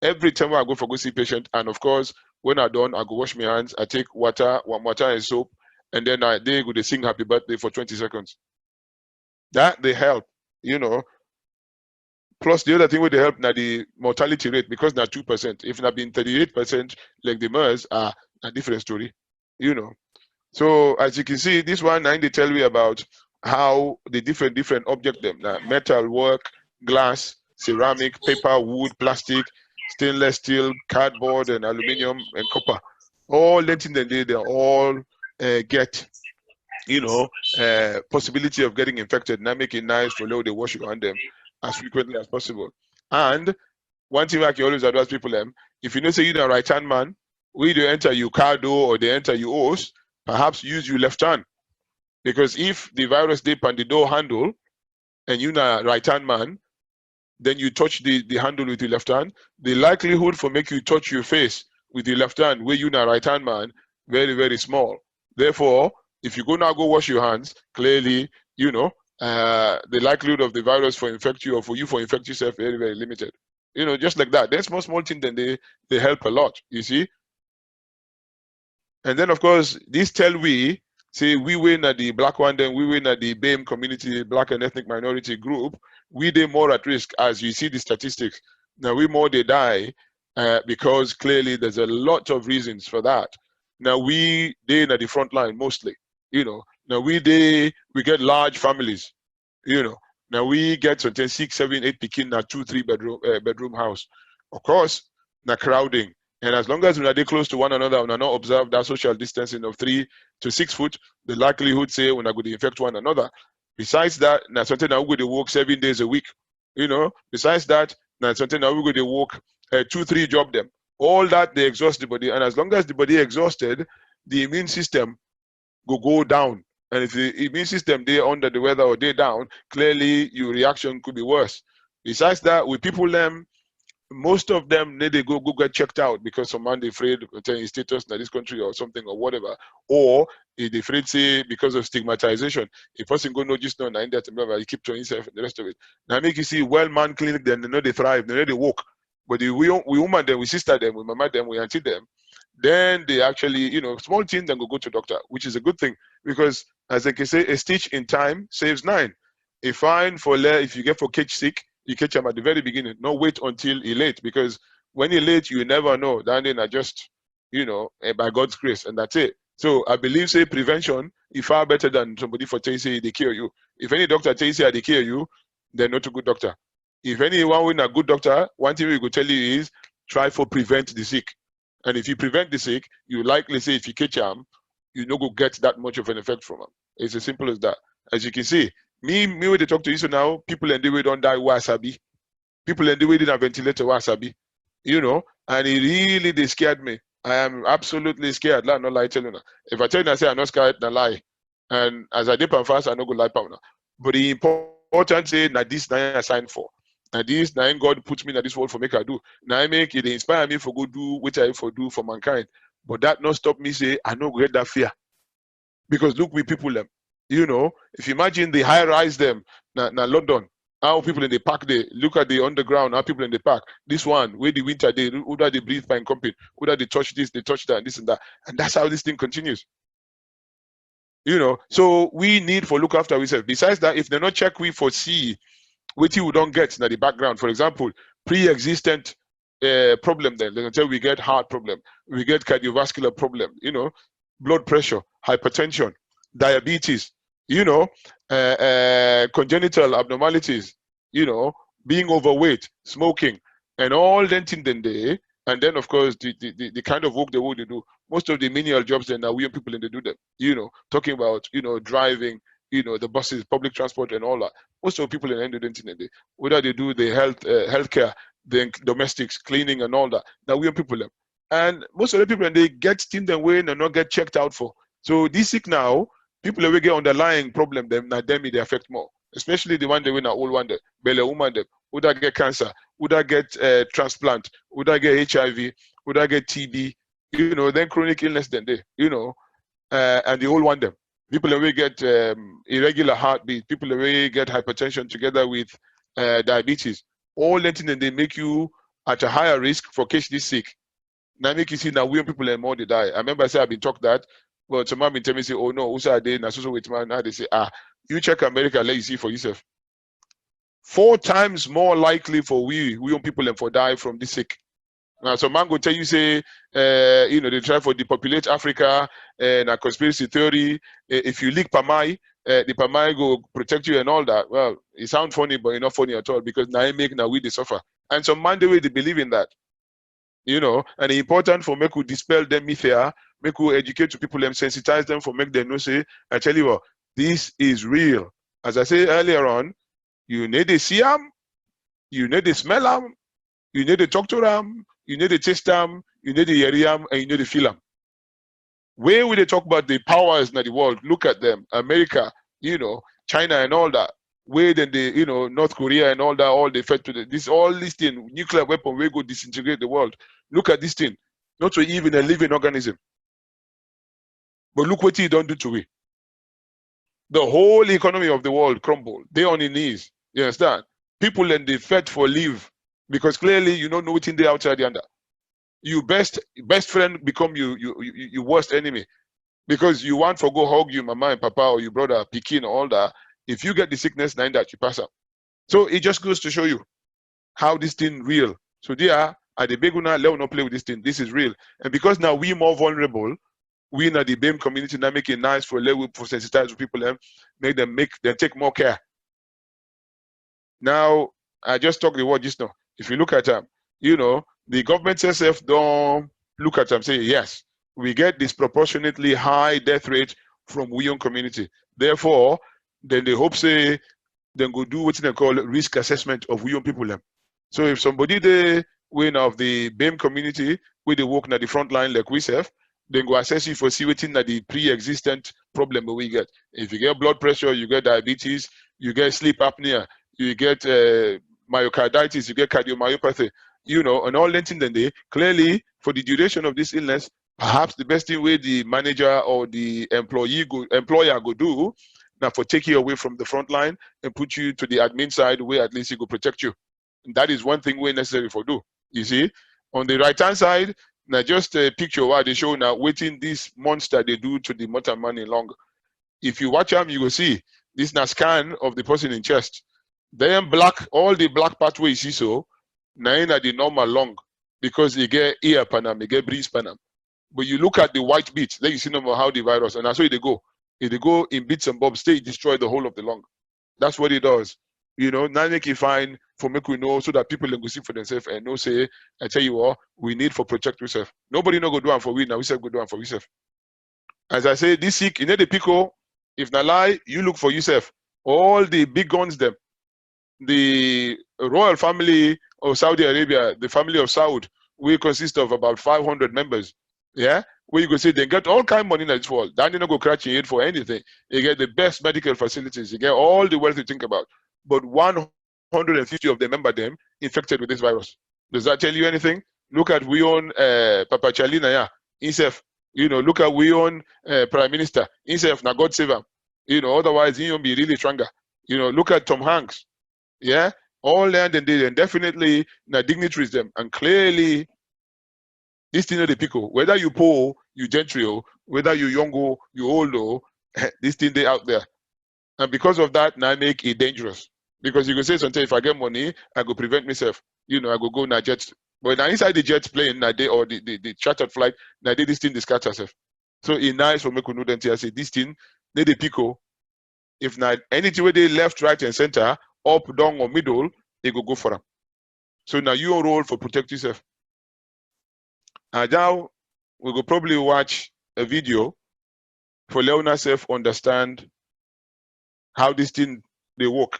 every time I go for go see patient. And of course, when I done, I go wash my hands, I take water and soap, and then they go to sing happy birthday for 20 seconds. That they help, Plus the other thing where they help now the mortality rate, because now 2%. If not been 38% like the MERS, a different story. So as you can see, this one now they tell me about how the different object them, metal work, glass, ceramic, paper, wood, plastic, stainless steel, cardboard, and aluminum and copper. All letting them they all get possibility of getting infected. Now make it nice for they wash your hand them as frequently as possible. And one thing I can always advise people them, if you know say you're a right hand man, we do enter your car door or they enter your hose, perhaps use your left hand. Because if the virus dip on the door handle and you're a right hand man, then you touch the handle with your left hand, the likelihood for make you touch your face with your left hand where you're a right hand man, very, very small. Therefore, if you go wash your hands, clearly, the likelihood of the virus for infect you or for you for infect yourself very, very limited. Just like that. That's small thing, then they help a lot, you see. And then of course, this tell we, say we win at the black one, then we win at the BAME community, black and ethnic minority group, we they more at risk, as you see the statistics. Now we more they die because clearly there's a lot of reasons for that. Now they in at the front line mostly, Now we get large families, Now we get something 6, 7, 8 picking a 2, 3 bedroom house. Of course, now crowding. And as long as we are close to one another, we are not observe that social distancing of 3 to 6 foot, the likelihood say we're not going to infect one another. Besides that, now something now we're going to work 7 days a week. Besides that, now something now we're going to work 2, 3 job them. All that they exhaust the body, and as long as the body exhausted, the immune system go down. And if the immune system they under the weather or they down, clearly your reaction could be worse. Besides that, with people most of them need to go get checked out because someone they afraid of telling status in this country or something or whatever, or they afraid say because of stigmatization. If person go no just know nine that you keep trying yourself and the rest of it. Now make you see well-man clinic, then they know they thrive, they know they walk. But we woman them, we sister them, we mama them, we auntie them, then they actually, small thing, then go to doctor, which is a good thing, because as I can say, a stitch in time saves 9. A fine for if you get for catch sick, you catch them at the very beginning. Not wait until you're late, because when you're late, you never know. Then I just, by God's grace, and that's it. So I believe say prevention is far better than somebody for telling you they cure you. If any doctor tells you they cure you, they're not a good doctor. if anyone with a good doctor, one thing we could tell you is try for prevent the sick. And if you prevent the sick, you likely say if you catch them, you no go get that much of an effect from them. It's as simple as that. As you can see, me when they talk to you so now, people and the way don't die wasabi. People and the way didn't ventilator wasabi. You know, and it really they scared me. I am absolutely scared. Like, no lie telling you. If I tell you I say I'm not scared, I lie. And as I dip and fast, I no go lie power. But the important say that this I sign for. And this now God puts me in this world for make I do. Now I make it inspire me for go do which I for do for mankind. But that not stop me say I no get that fear. Because look we people them. You know, if you imagine the high rise them now London, how people in the park they look at the underground, how people in the park. This one, where the winter they whether they breathe by company, whether they touch this, they touch that, this and that. And that's how this thing continues. You know, so we need for look after ourselves. Besides that, if they're not check, we foresee which we don't get in the background. For example, pre-existent problem then. They tell we get heart problem, we get cardiovascular problem, you know, blood pressure, hypertension, diabetes, you know, congenital abnormalities, you know, being overweight, smoking, and all that thing then they. And then, of course, the kind of work they would do. Most of the menial jobs then are we people in they do them. You know, talking about, you know, driving, you know, the buses, public transport and all that. Most of the people in the end of the day, whether they do the healthcare, the domestics, cleaning and all that, now we are people them. And most of the people and they get steamed away and not get checked out for. So this sick now, people will get underlying problem them, now them they affect more. Especially the one they win a old one, belly woman them, would I get cancer, would I get transplant, would I get HIV, would I get TB, you know, then chronic illness then they, you know, and the old one them. People away get irregular heartbeat. People away get hypertension together with diabetes. All that thing, and they make you at a higher risk for case this sick. Now make you see now we people and more they die. I remember I said I've been talked that, but some been tell me say, oh no, who's are they? Now so with man. Now they say, you check America, let you see for yourself. 4 times more likely for we people and for die from this sick. Now, so man go tell you say, you know, they try for depopulate Africa and a conspiracy theory. If you leak Pamai, the Pamai go protect you and all that. Well, it sounds funny, but it's not funny at all because now make now we they suffer. And some man the way they believe in that. You know, and it's important for make we dispel them myth here, make we educate to people and sensitize them for make them know say, I tell you what, this is real. As I said earlier on, you need to see them, you need to smell them, you need to talk to them, you need to taste them, you need to hear them, and you need to feel them. Where would they talk about the powers in the world? Look at them, America, you know, China and all that. Where then they, you know, North Korea and all that, all they fed to this, all this thing, nuclear weapon, we go disintegrate the world. Look at this thing, not to even a living organism. But look what he don't do to it. The whole economy of the world crumbled. They on their knees. You understand? People and they fed for live because clearly you don't know what's in the outside the under. You best friend become you worst enemy because you want for go hug you mama and papa or your brother pikin or all that. If you get the sickness, then that you pass up. So it just goes to show you how this thing real. So there at the big one, let us not play with this thing. This is real, and because now we more vulnerable. We in the BAME community now make it nice for sensitize people and make them take more care. Now I just talked the word just now. If you look at them, you know, the government itself don't look at them say yes, we get disproportionately high death rate from we own community. Therefore, then they hope say then go do what they call risk assessment of we own people them. So if somebody they win of the BAME community where they work at the front line like we have, then go assess you for see what's in the pre-existent problem we get. If you get blood pressure, you get diabetes, you get sleep apnea, you get myocarditis, you get cardiomyopathy, you know, and all that thing then they clearly for the duration of this illness, perhaps the best thing where the manager or the employer go do now for take you away from the front line and put you to the admin side where at least he go protect you. And that is one thing we're necessary for do. You see, on the right hand side. Now just a picture why they show now waiting this monster they do to the motor money long. If you watch them, you will see this now scan of the person in chest. Then black, all the black pathway you see so, now in the normal lung because you get ear panam, you get breeze panam. But you look at the white bits, then you see no how the virus, and that's where they go. If they go in bits and bobs, they destroy the whole of the lung. That's what it does. You know, now make you find for make we know so that people can go see for themselves and know say, I tell you what, we need for protect yourself. Nobody no go do one for we now, we self go do one for yourself. As I say, this sick, you know the pico, if na lie, you look for yourself. All the big guns them, the royal family of Saudi Arabia, the family of Saud, we consist of about 500 members. Yeah, where you go say they get all kind of money in this world. Then you not go scratch your head for anything. You get the best medical facilities. You get all the wealth you think about. But 150 of them, member them, infected with this virus. Does that tell you anything? Look at we own Papa Chalina, yeah, himself. You know, look at we own Prime Minister himself. Now God save him. You know, otherwise he won't be really stronger. You know, look at Tom Hanks. Yeah, all land and they definitely na dignitaries them, and clearly this thing of the people, whether you poor, you gentry, whether you younger, you older, this thing they out there, and because of that, now make it dangerous. Because you can say something, if I get money, I go prevent myself. You know, I go na jet, but now inside the jet plane, na day or the chartered flight, na day this thing discard yourself. So it's nice for me to know that I say this thing, they the pico. If not anything where they left, right, and center, up, down, or middle, they go for them. So now your role for protect yourself. And now we will probably watch a video for letting ourselves understand how this thing they work.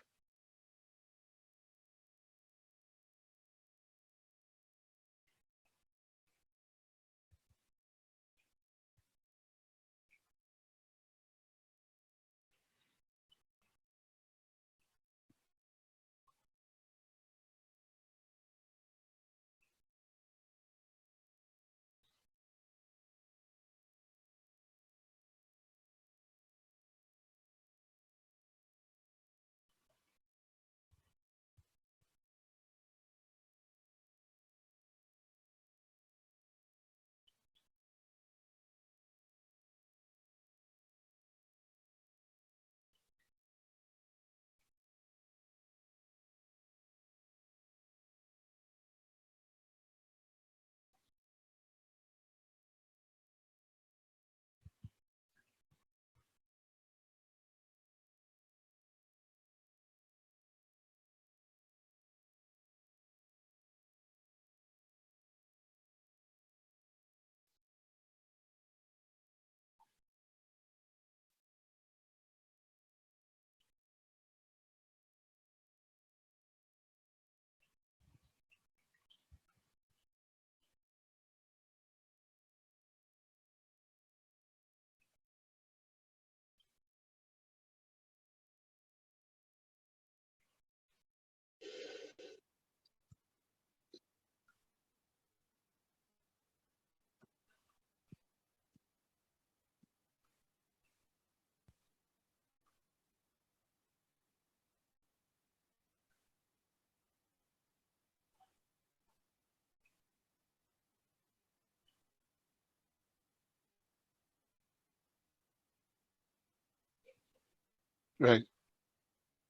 Right.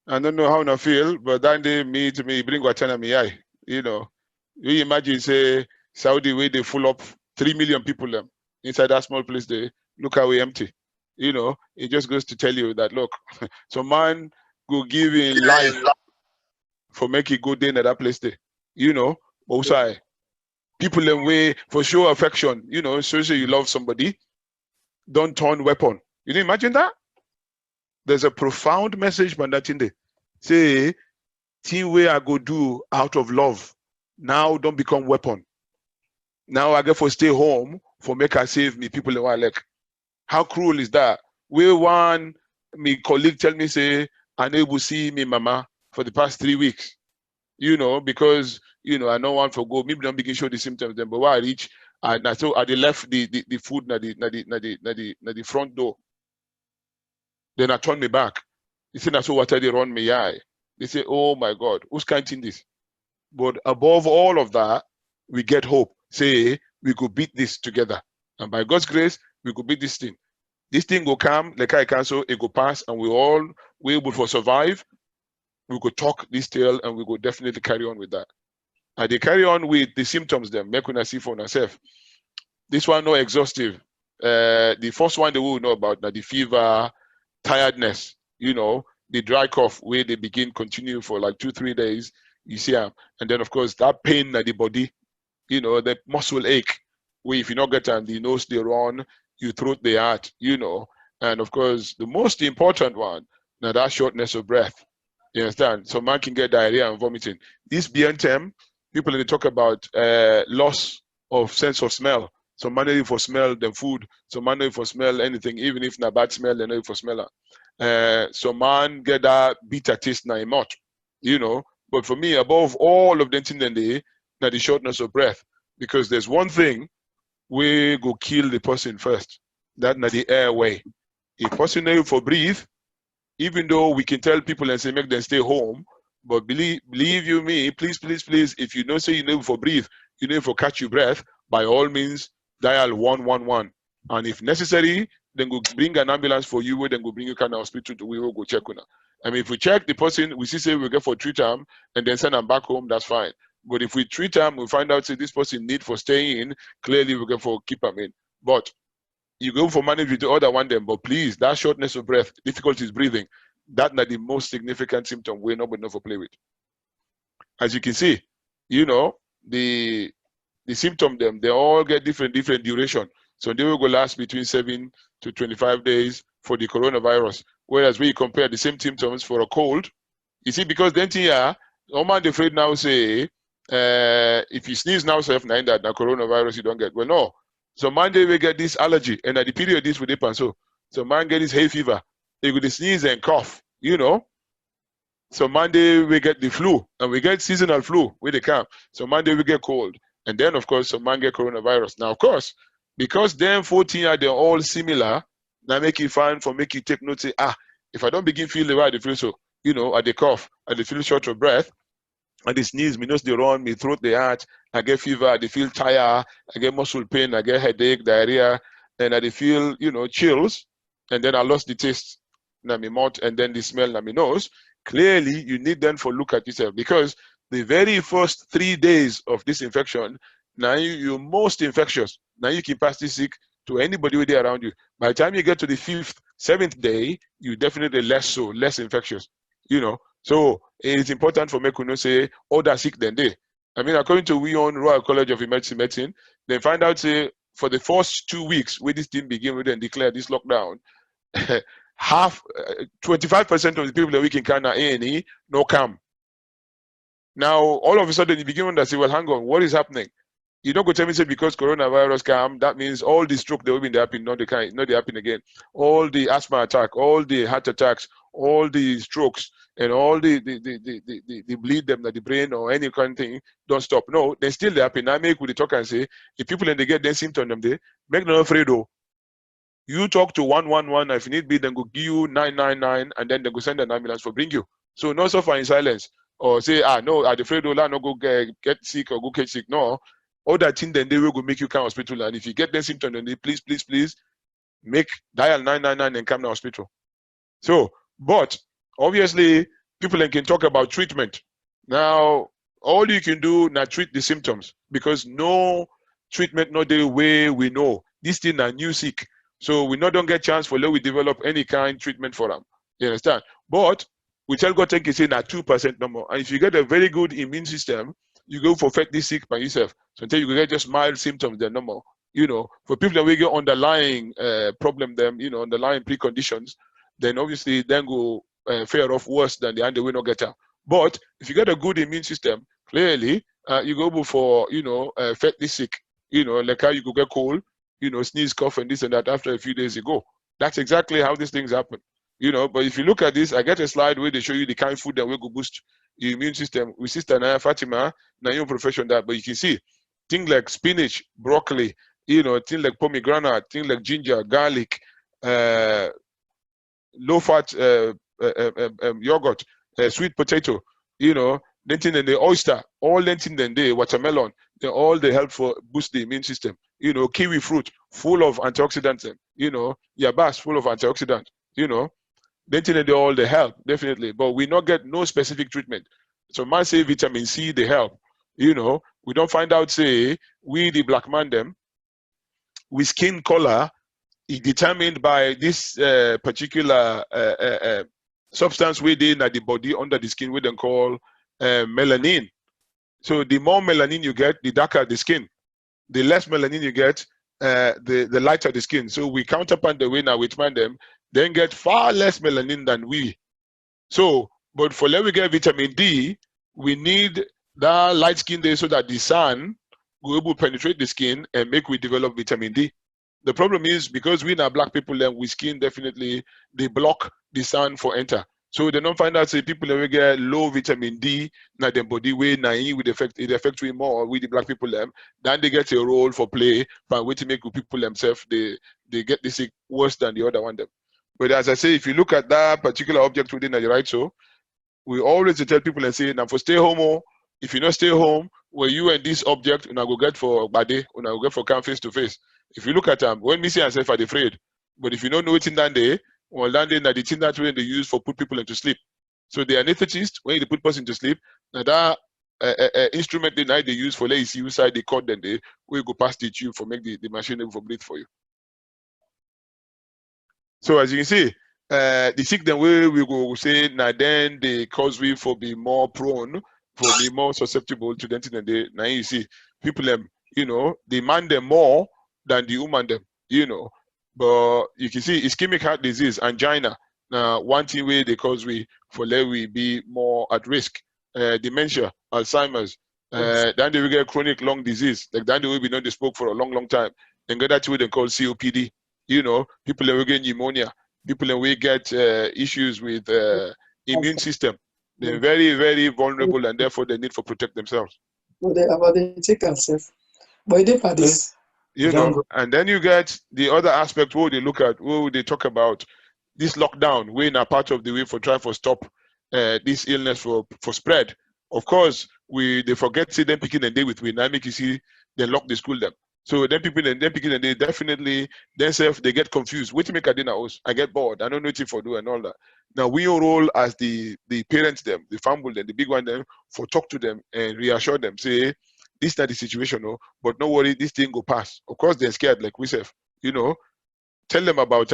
I don't know how I feel, but that day me to me bring what me eye. You know, you imagine say Saudi where they full up 3 million people them inside that small place. They look how we empty. You know, it just goes to tell you that look, so man go give in life for make it go there in that place there. You know, but also people them way for show affection. You know, so say you love somebody, don't turn weapon. You didn't imagine that? There's a profound message by that in there. Say, thing where I go do out of love. Now don't become weapon. Now I get for stay home for make I save me people in my like. How cruel is that? Where one me colleague tell me say unable see me mama for the past 3 weeks. You know, because you know I don't want to go. Maybe don't begin show the symptoms then, but when I reach and so I left the food na the front door. Then I turn me back. They say that's what they run me eye. They say, oh my God, who's counting this? But above all of that, we get hope. Say we could beat this together. And by God's grace, we could beat this thing. This thing will come, like I cancel, it will pass, and we able to survive. We could talk this tale and we could definitely carry on with that. And they carry on with the symptoms then, make una see for ourselves. This one not exhaustive. The first one they will know about now the fever, tiredness, you know, the dry cough where they begin continue for like 2-3 days, You see, and then of course that pain at the body, you know, the muscle ache, where if you not get the nose they run, you throat the heart, you know, and of course the most important one, now that shortness of breath. You understand? So man can get diarrhea and vomiting. This BNTM, people they talk about loss of sense of smell. So man know for smell the food. So man know for smell anything, even if na bad smell, they know for smell. So man get that bitter taste na in mouth, you know. But for me, above all of them things, then they na the shortness of breath, because there's one thing we go kill the person first. That na the airway. If person able for breathe, even though we can tell people and say make them stay home, but believe you me, please, if you don't say you know for breathe, you know for catch your breath, by all means dial 111, and if necessary, then go bring an ambulance for you, then go bring you kind of hospital to we will go check on. I mean, if we check the person, we see say we get for treat them and then send them back home, that's fine. But if we treat them, we find out say this person need for staying in, clearly we get for keep them in. But you go for manage with the other one them, but please, that shortness of breath, difficulties breathing, that's not the most significant symptom we're not enough to play with. As you can see, you know, the symptom them, they all get different duration. So they will go last between 7 to 25 days for the coronavirus. Whereas when you compare the same symptoms for a cold, you see, because then here, no man afraid now say, if you sneeze now, self nine that coronavirus you don't get. Well, no. So Monday we get this allergy, and at the period this with the so man get this hay fever, they go to sneeze and cough, you know. So Monday we get the flu, and we get seasonal flu where they come. So Monday we get cold, and then of course some man get coronavirus. Now of course, because them 14 are they're all similar, now make it fine for make you take note. Say, if I don't begin feel the way I feel, so you know, I they cough, I they feel short of breath, I they sneeze, me nose they run, me throat they hurt, I get fever, I they feel tired, I get muscle pain, I get headache, diarrhea, and I they feel, you know, chills, and then I lost the taste in my mouth, and then the smell in my nose. Clearly, you need then for look at yourself, because the very first 3 days of this infection, now you're most infectious. Now you can pass this sick to anybody with around you. By the time you get to the 5th, 7th day, you definitely less infectious. You know, so it's important for me to say, oh, that's sick than they. I mean, according to we own Royal College of Emergency Medicine, they find out say for the first 2 weeks where this thing begin, we then declare this lockdown. 25% of the people that we can count are A&E, no come. Now, all of a sudden, you begin to say, well, hang on, what is happening? You don't go tell me, say, because coronavirus come, that means all the stroke that will be happen, not they happen again. All the asthma attack, all the heart attacks, all the strokes, and all the bleed them that the brain or any kind of thing don't stop. No, they still happen. I make with the talk and say, if people and they get their symptoms them, they make no afraid though. You talk to 111, if you need be, then go give you 999, and then they go send an ambulance for bring you. So no suffer in silence or say, no, I'm afraid of no go get sick or go get sick. No, all that thing then they will go make you come to hospital. And if you get the symptom, then they please make dial 999 and come to hospital. So, but obviously people can talk about treatment. Now, all you can do now treat the symptoms, because no treatment, not the way we know. This thing are new sick. So we not don't get chance for let we develop any kind of treatment for them. You understand? But we tell God take it say 2% no more. And if you get a very good immune system, you go for fight this sick by yourself. So until you get just mild symptoms, then no more. You know, for people that we get underlying problem, them, you know, underlying preconditions, then obviously then go fare off worse than the and they will not get out. But if you get a good immune system, clearly you go for, you know, fight this sick. You know, like how you go get cold, you know, sneeze, cough, and this and that after a few days ago. That's exactly how these things happen. You know, but if you look at this, I get a slide where they show you the kind of food that will go boost your immune system. With Sister Naya Fatima, now your profession that, but you can see things like spinach, broccoli, you know, things like pomegranate, things like ginger, garlic, low-fat yogurt, sweet potato, you know, then and the oyster, all then and the watermelon, they all they help for boost the immune system. You know, kiwi fruit full of antioxidants, you know, yabas full of antioxidants, you know, then they all they help definitely, but we not get no specific treatment. So man say vitamin C they help, you know, we don't find out say we the black man them, we skin color is determined by this particular substance within the body under the skin, we then call melanin. So the more melanin you get, the darker the skin. The less melanin you get, the lighter the skin. So we counterpart the way now we find them, then get far less melanin than we. So, but for let we get vitamin D, we need that light skin there so that the sun will able to penetrate the skin and make we develop vitamin D. The problem is because we now black people, then we skin definitely they block the sun for enter. So they don't find out say people that we get low vitamin D, now their body way naive with it affect we more with the black people them. Then they get a role for play, but way to make people themselves they get this sick worse than the other one them. But as I say, if you look at that particular object within the right, so we always tell people and say, now for stay home, oh, if you not stay home, where you and this object, una go get for body, una go get for come face to face. If you look at them, when me see myself, I'm afraid. But if you don't know it in that day, well, that day, the thing that way they use for put people into sleep. So the anesthetist, when they put person to sleep, now that instrument they use for let you side the cord, then they will go past the tube for make the machine able to breathe for you. So as you can see, the sick then we go say now then they cause we for be more prone, for be more susceptible to the day. Now you see people them, you know, demand them more than the human them, you know. But you can see ischemic heart disease, angina. Now one thing way they cause we for let we be more at risk. Dementia, Alzheimer's. Then they will get chronic lung disease. Like then they will be not they smoke for a long time. Then get that what they call COPD. You know, people that will get pneumonia, people that will get issues with immune system. They're very vulnerable, and therefore they need to protect themselves. So they take themselves, but they for this. You know, and then you get the other aspect where they look at, where they talk about this lockdown, we're in a part of the way for trying to stop this illness for spread. Of course, they forget see them picking a day with we now make you see they lock the school them. So then people and then picking and they definitely themselves they get confused. Wait to make a dinner house. I get bored. I don't know what for do and all that. Now we all role as the parents them, the family them, the big one them, for talk to them and reassure them. Say this is not the situation, no, but no worry, this thing go pass. Of course they're scared like we say, you know. Tell them about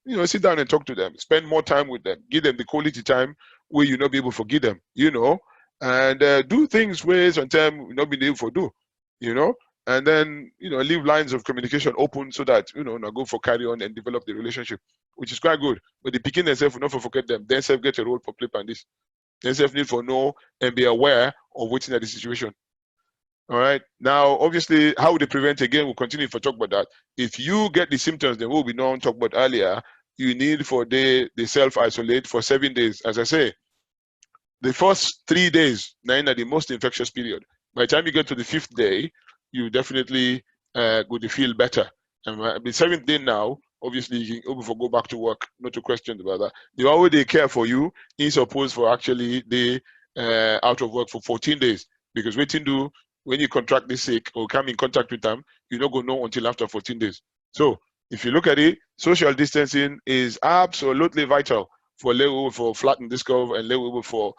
you know, sit down and talk to them. Spend more time with them. Give them the quality time where you not be able to forgive them, you know, and do things where sometimes you not be able to do, you know. And then, you know, leave lines of communication open so that, you know, now go for carry on and develop the relationship, which is quite good. But the picking themselves will not forget them. They self get a role for play on this. They self need for know and be aware of what's in the situation. All right. Now, obviously, how they prevent again, we'll continue to talk about that. If you get the symptoms, then we'll be known talk about earlier, you need for they self-isolate for 7 days. As I say, the first 3 days, 9 are the most infectious period. By the time you get to the 5th day, you definitely go to feel better. And the 7th day now, obviously you can go back to work, not to question about that. The one way they care for you is supposed for actually they out of work for 14 days. Because waiting do when you contract this sick or come in contact with them, you're not going to know until after 14 days. So if you look at it, social distancing is absolutely vital for flatten this curve and for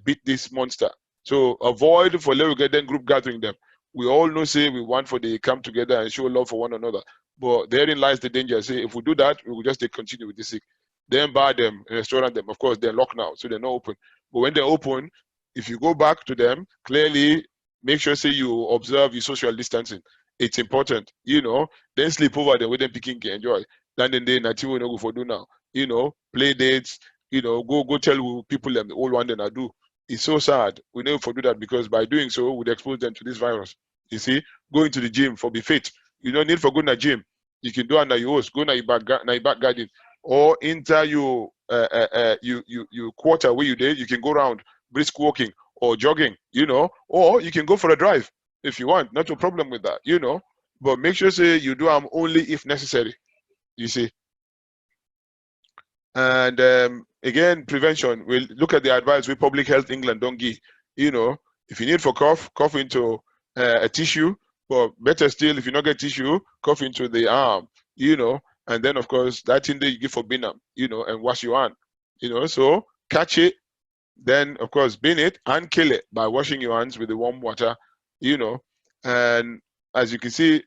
beat this monster. So avoid for get them group gathering them. We all know say we want for they come together and show love for one another. But therein lies the danger. Say if we do that, we will just continue with the sick. Then bar them, restaurant them. Of course, they're locked now, so they're not open. But when they're open, if you go back to them, clearly make sure say you observe your social distancing. It's important, you know. Then sleep over there with them picking can enjoy. Then they native no go for do now. You know, play dates, you know, go tell people them the old one then I do. It's so sad. We never for do that because by doing so, we'd expose them to this virus. You see, going to the gym for be fit. You don't need for go to the gym. You can do under your house, go to your back garden, or enter your you quarter where you did. You can go around brisk walking or jogging, you know, or you can go for a drive if you want. Not a problem with that, you know. But make sure say you do them only if necessary. You see. And again, prevention. We'll look at the advice with Public Health England don't give. You know, if you need for cough into a tissue. But better still, if you not get tissue, cough into the arm. You know, and then of course that thing that you give for binam, you know, and wash your hand. You know, so catch it. Then of course bin it and kill it by washing your hands with the warm water. You know, and as you can see,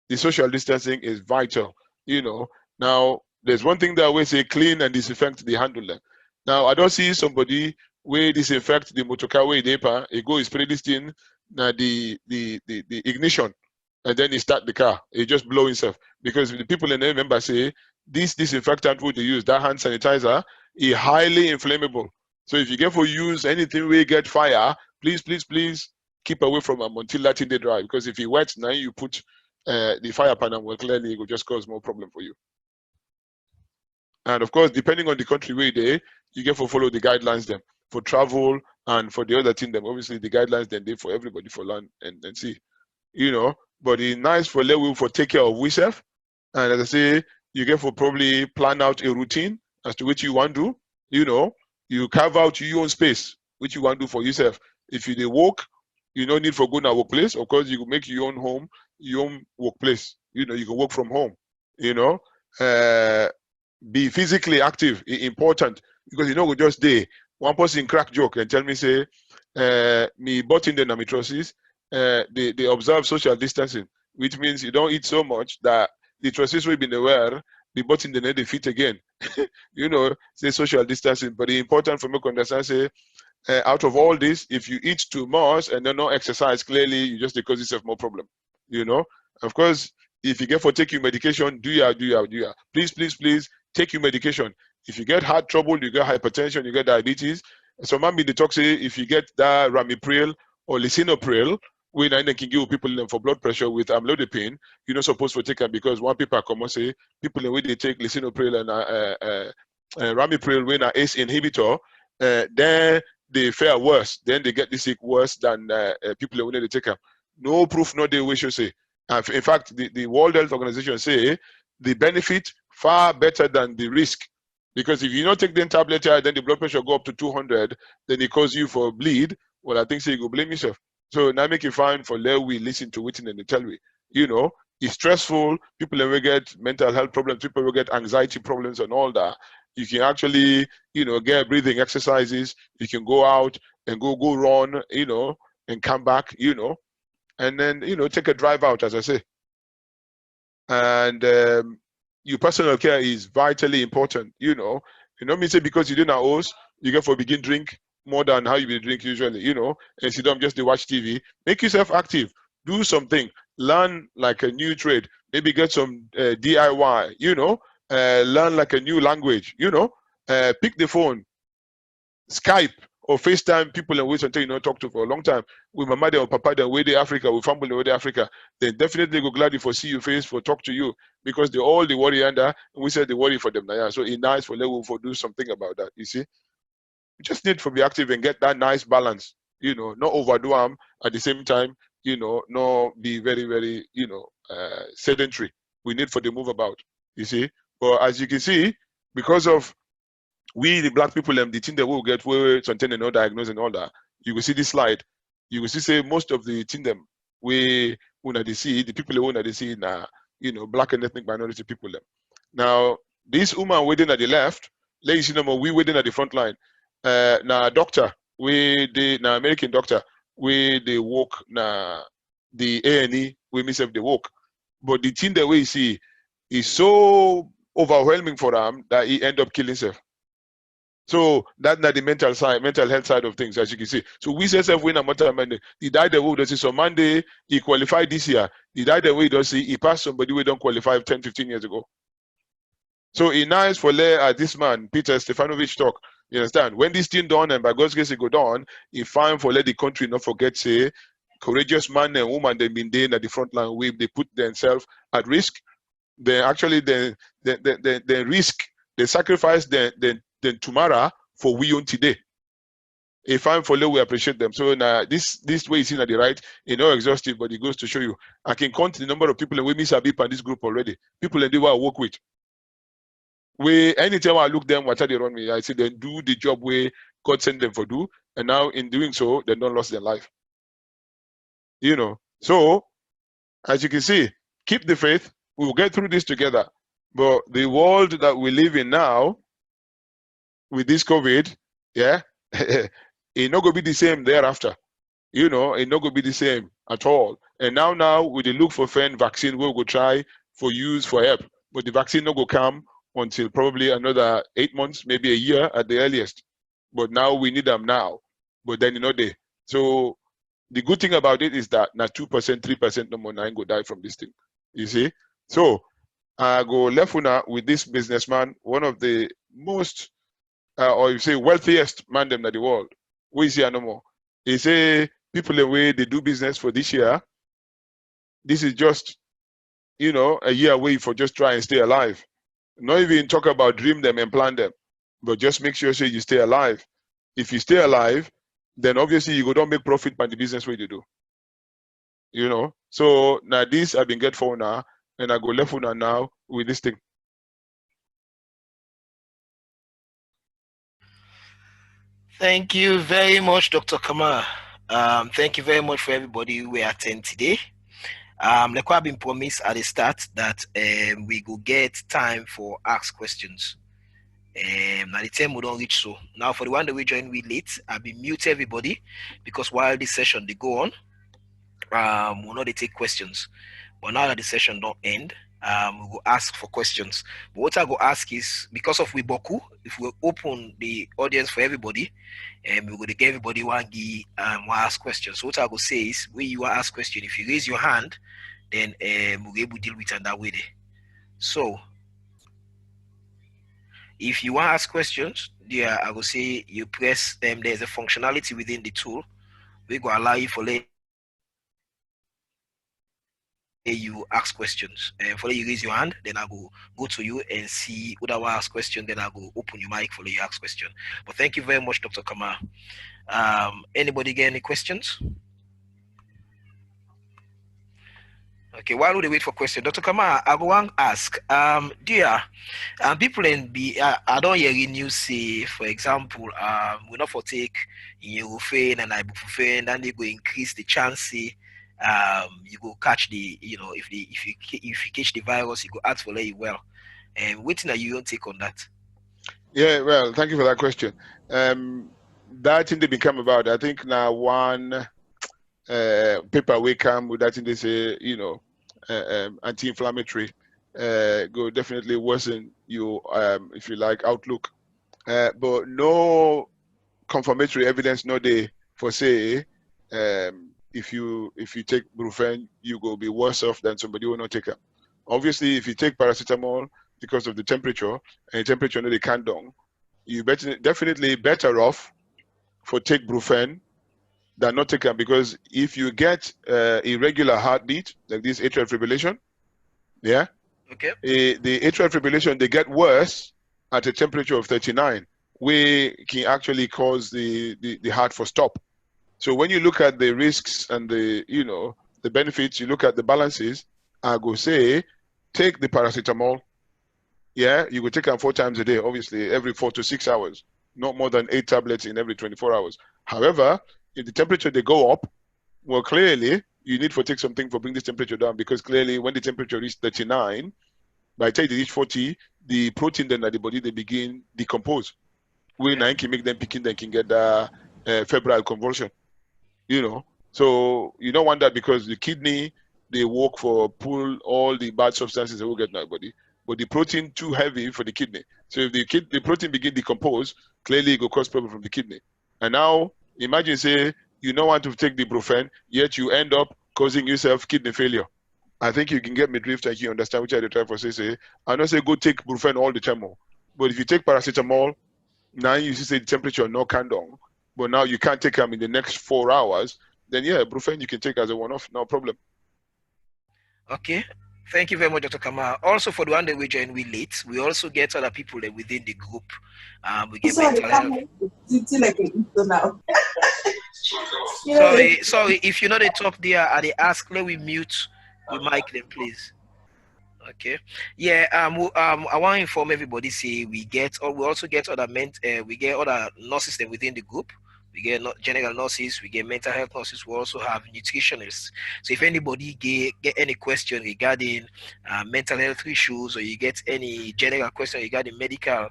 the social distancing is vital. You know, now. There's one thing that we say clean and disinfect the handle them. Now I don't see somebody we disinfect the motor car way deeper, it go spray this thing, now the ignition, and then he start the car. It just blow himself. Because the people in the member say this disinfectant would they use, that hand sanitizer, is highly inflammable. So if you get for use anything we get fire, please, please, please keep away from them until that thing they dry. Because if it wet, now you put the fire panel, well, clearly it will just cause more problem for you. And of course, depending on the country where they, you get to follow the guidelines them for travel and for the other thing them. Obviously, the guidelines then they for everybody for learn and see, you know. But it's nice for level for take care of yourself. And as I say, you get for probably plan out a routine as to which you want to do. You know, you carve out your own space which you want to do for yourself. If you they work, you no need for go to workplace. Of course, you can make your own home, your own workplace. You know, you can work from home. You know. Be physically active important, because you know we just day one person crack joke and tell me say me bought in the namitrosis, they observe social distancing, which means you don't eat so much that the trosis will be aware the button the they fit again. You know, say social distancing, but the important for me to understand say out of all this, if you eat too much and then no exercise, clearly you just cause yourself more problem. You know, of course, if you get for taking medication, do ya. Please, please, please take your medication. If you get heart trouble, you get hypertension, you get diabetes. So maybe the talk say if you get that ramipril or lisinopril, we can give people for blood pressure with amlodipine, you're not supposed to take them, because one people come and say people in way they take lisinopril and ramipril when an ACE inhibitor, then they fare worse. Then they get the sick worse than people when they take them. No proof, no they wish you say. In fact, the World Health Organization say the benefit far better than the risk, because if you don't take the tablet here, then the blood pressure go up to 200, then it cause you for bleed. Well, I think so you go blame yourself. So now make it fine for let we listen to it and they tell we, you know, it's stressful. People will get mental health problems. People will get anxiety problems and all that. You can actually, you know, get breathing exercises. You can go out and go run, you know, and come back, you know, and then, you know, take a drive out, as I say. And your personal care is vitally important, you know. You know me say because you didn't host, you get for begin drink more than how you will drink usually, you know, and sit down just to watch TV. Make yourself active. Do something. Learn like a new trade. Maybe get some DIY, you know. Learn like a new language, you know. Pick the phone. Skype or FaceTime people and wait until you know talk to for a long time. With my mother or papa, then way they Africa, with family way they Africa, then definitely go glad for see you face, for talk to you, because they all the worry under, and we said the worry for them now. Yeah. So it's nice for level for do something about that. You see, you just need to be active and get that nice balance. You know, not overdo them at the same time. You know, not be very, very, you know, sedentary. We need for the move about. You see, but as you can see, because of we the black people the thing that will get where something and no diagnose and all that, you will see this slide, you will see say most of the thing them we when they see the people who they see now, you know, black and ethnic minority people them. Now this woman waiting at the left, ladies and we waiting at the front line. Now doctor, we the now American doctor, we they work now the A&E, we miss if they work. But the thing that we see is so overwhelming for them that he end up killing himself. So that's not the mental health side of things, as you can see. So we say self win a matter Monday. He died the way does see so Monday, he qualified this year. He died the way does see he passed somebody we don't qualify 10, 15 years ago. So it's nice for this man, Peter Stefanovic talk. You understand? When this thing done and by God's grace it go down, it's fine for let the country not forget say courageous man and woman they been there at the front line where they put themselves at risk. They actually they risk, they sacrifice then tomorrow for we own today. If I'm for we appreciate them. So now this way is in at the right, it's not exhaustive, but it goes to show you. I can count the number of people we miss a bit on this group already. People and they will work with. We anytime I look them, what they run me, I say they do the job where God sent them for do, and now in doing so, they don't lost their life. You know. So as you can see, keep the faith. We will get through this together. But the world that we live in now, with this COVID, yeah, it's not going to be the same thereafter. You know, it's not going to be the same at all. And now with the look for vaccine, we'll go try for use for help. But the vaccine not going to come until probably another 8 months, maybe a year at the earliest. but now we need them now. But then they. So the good thing about it is that now 2%, 3% no more nine go die from this thing. You see? So I go left with this businessman, one of the most or you say wealthiest man them in the world. We see no more. He say people the way they do business for this year. This is just a year away for just try and stay alive. Not even talk about dream them and plan them, but just make sure say you stay alive. If you stay alive, then obviously you go don't make profit by the business way you do. So now this I've been get for now, and I go left for now with this thing. Thank you very much, Dr. Kamar. Thank you very much for everybody who attend today. Like I've been promised at the start that we go get time for ask questions. Now the time we don't reach so. Now for the one that we join we late, I'll be mute everybody because while this session they go on, we'll not they take questions. But now that the session don't end, we will ask for questions. But what I go ask is because of Wiboku, if we open the audience for everybody, and we're going to give everybody one ask questions. So what I go say is when you ask question, if you raise your hand, then we'll be able to deal with it that way. So if you want to ask questions, yeah, I will say you press there's a functionality within the tool. We go allow you for you ask questions, and for you raise your hand, then I will go to you and see who that will ask question, then I will open your mic for you ask question. But thank you very much, Dr. Kamar. Anybody get any questions? Okay, while we wait for question, Dr. Kamar, I go want ask, dear, people in I don't hear news say, for example, we not for take ibuprofen and ibuprofen, then they go increase the chance, you go catch the, if you catch the virus, you go act for you well. And waiting that you don't take on that. Yeah, well, thank you for that question. That thing they become about, I think now one paper we come with that thing they say, anti-inflammatory go definitely worsen you if you like outlook. But no confirmatory evidence no day for say if you take brufen you go be worse off than somebody who will not take it. Obviously, if you take paracetamol because of the temperature and the temperature no they can't down, you definitely better off for take brufen than not take them, because if you get irregular heartbeat like this atrial fibrillation, yeah, okay, the atrial fibrillation they get worse at a temperature of 39, we can actually cause the heart for stop. So when you look at the risks and the the benefits, you look at the balances, I go say take the paracetamol. Yeah, you go take them 4 times a day, obviously every 4 to 6 hours, not more than 8 tablets in every 24 hours. However, if the temperature they go up, well, clearly you need to take something for bring this temperature down, because clearly when the temperature reaches 39, by the time they reach 40, the protein then at the body they begin decompose. When I can make them picking, they can get the febrile convulsion. So you don't want that, because the kidney they work for pull all the bad substances that will get in our body, but the protein too heavy for the kidney. So if the protein begin decompose, clearly it will cause problem from the kidney. And now imagine say you don't want to take the brufen, yet you end up causing yourself kidney failure. I think you can get me drift and you understand which I try for say. I don't say go take brufen all the time, but if you take paracetamol, now you see the temperature no can down, but now you can't take them in the next 4 hours, then yeah, brufen you can take as a one-off, no problem. Okay. Thank you very much, Dr. Kamar. Also, for the one that we join we late, we also get other people that within the group. We get mental health. Sorry. If you know the talk there, they ask, let we mute we mic them, please. Okay. Yeah. I want to inform everybody. Say we also get other we get other nurses then within the group. We get general nurses, we get mental health nurses, we also have nutritionists. So if anybody get any question regarding mental health issues, or you get any general question regarding medical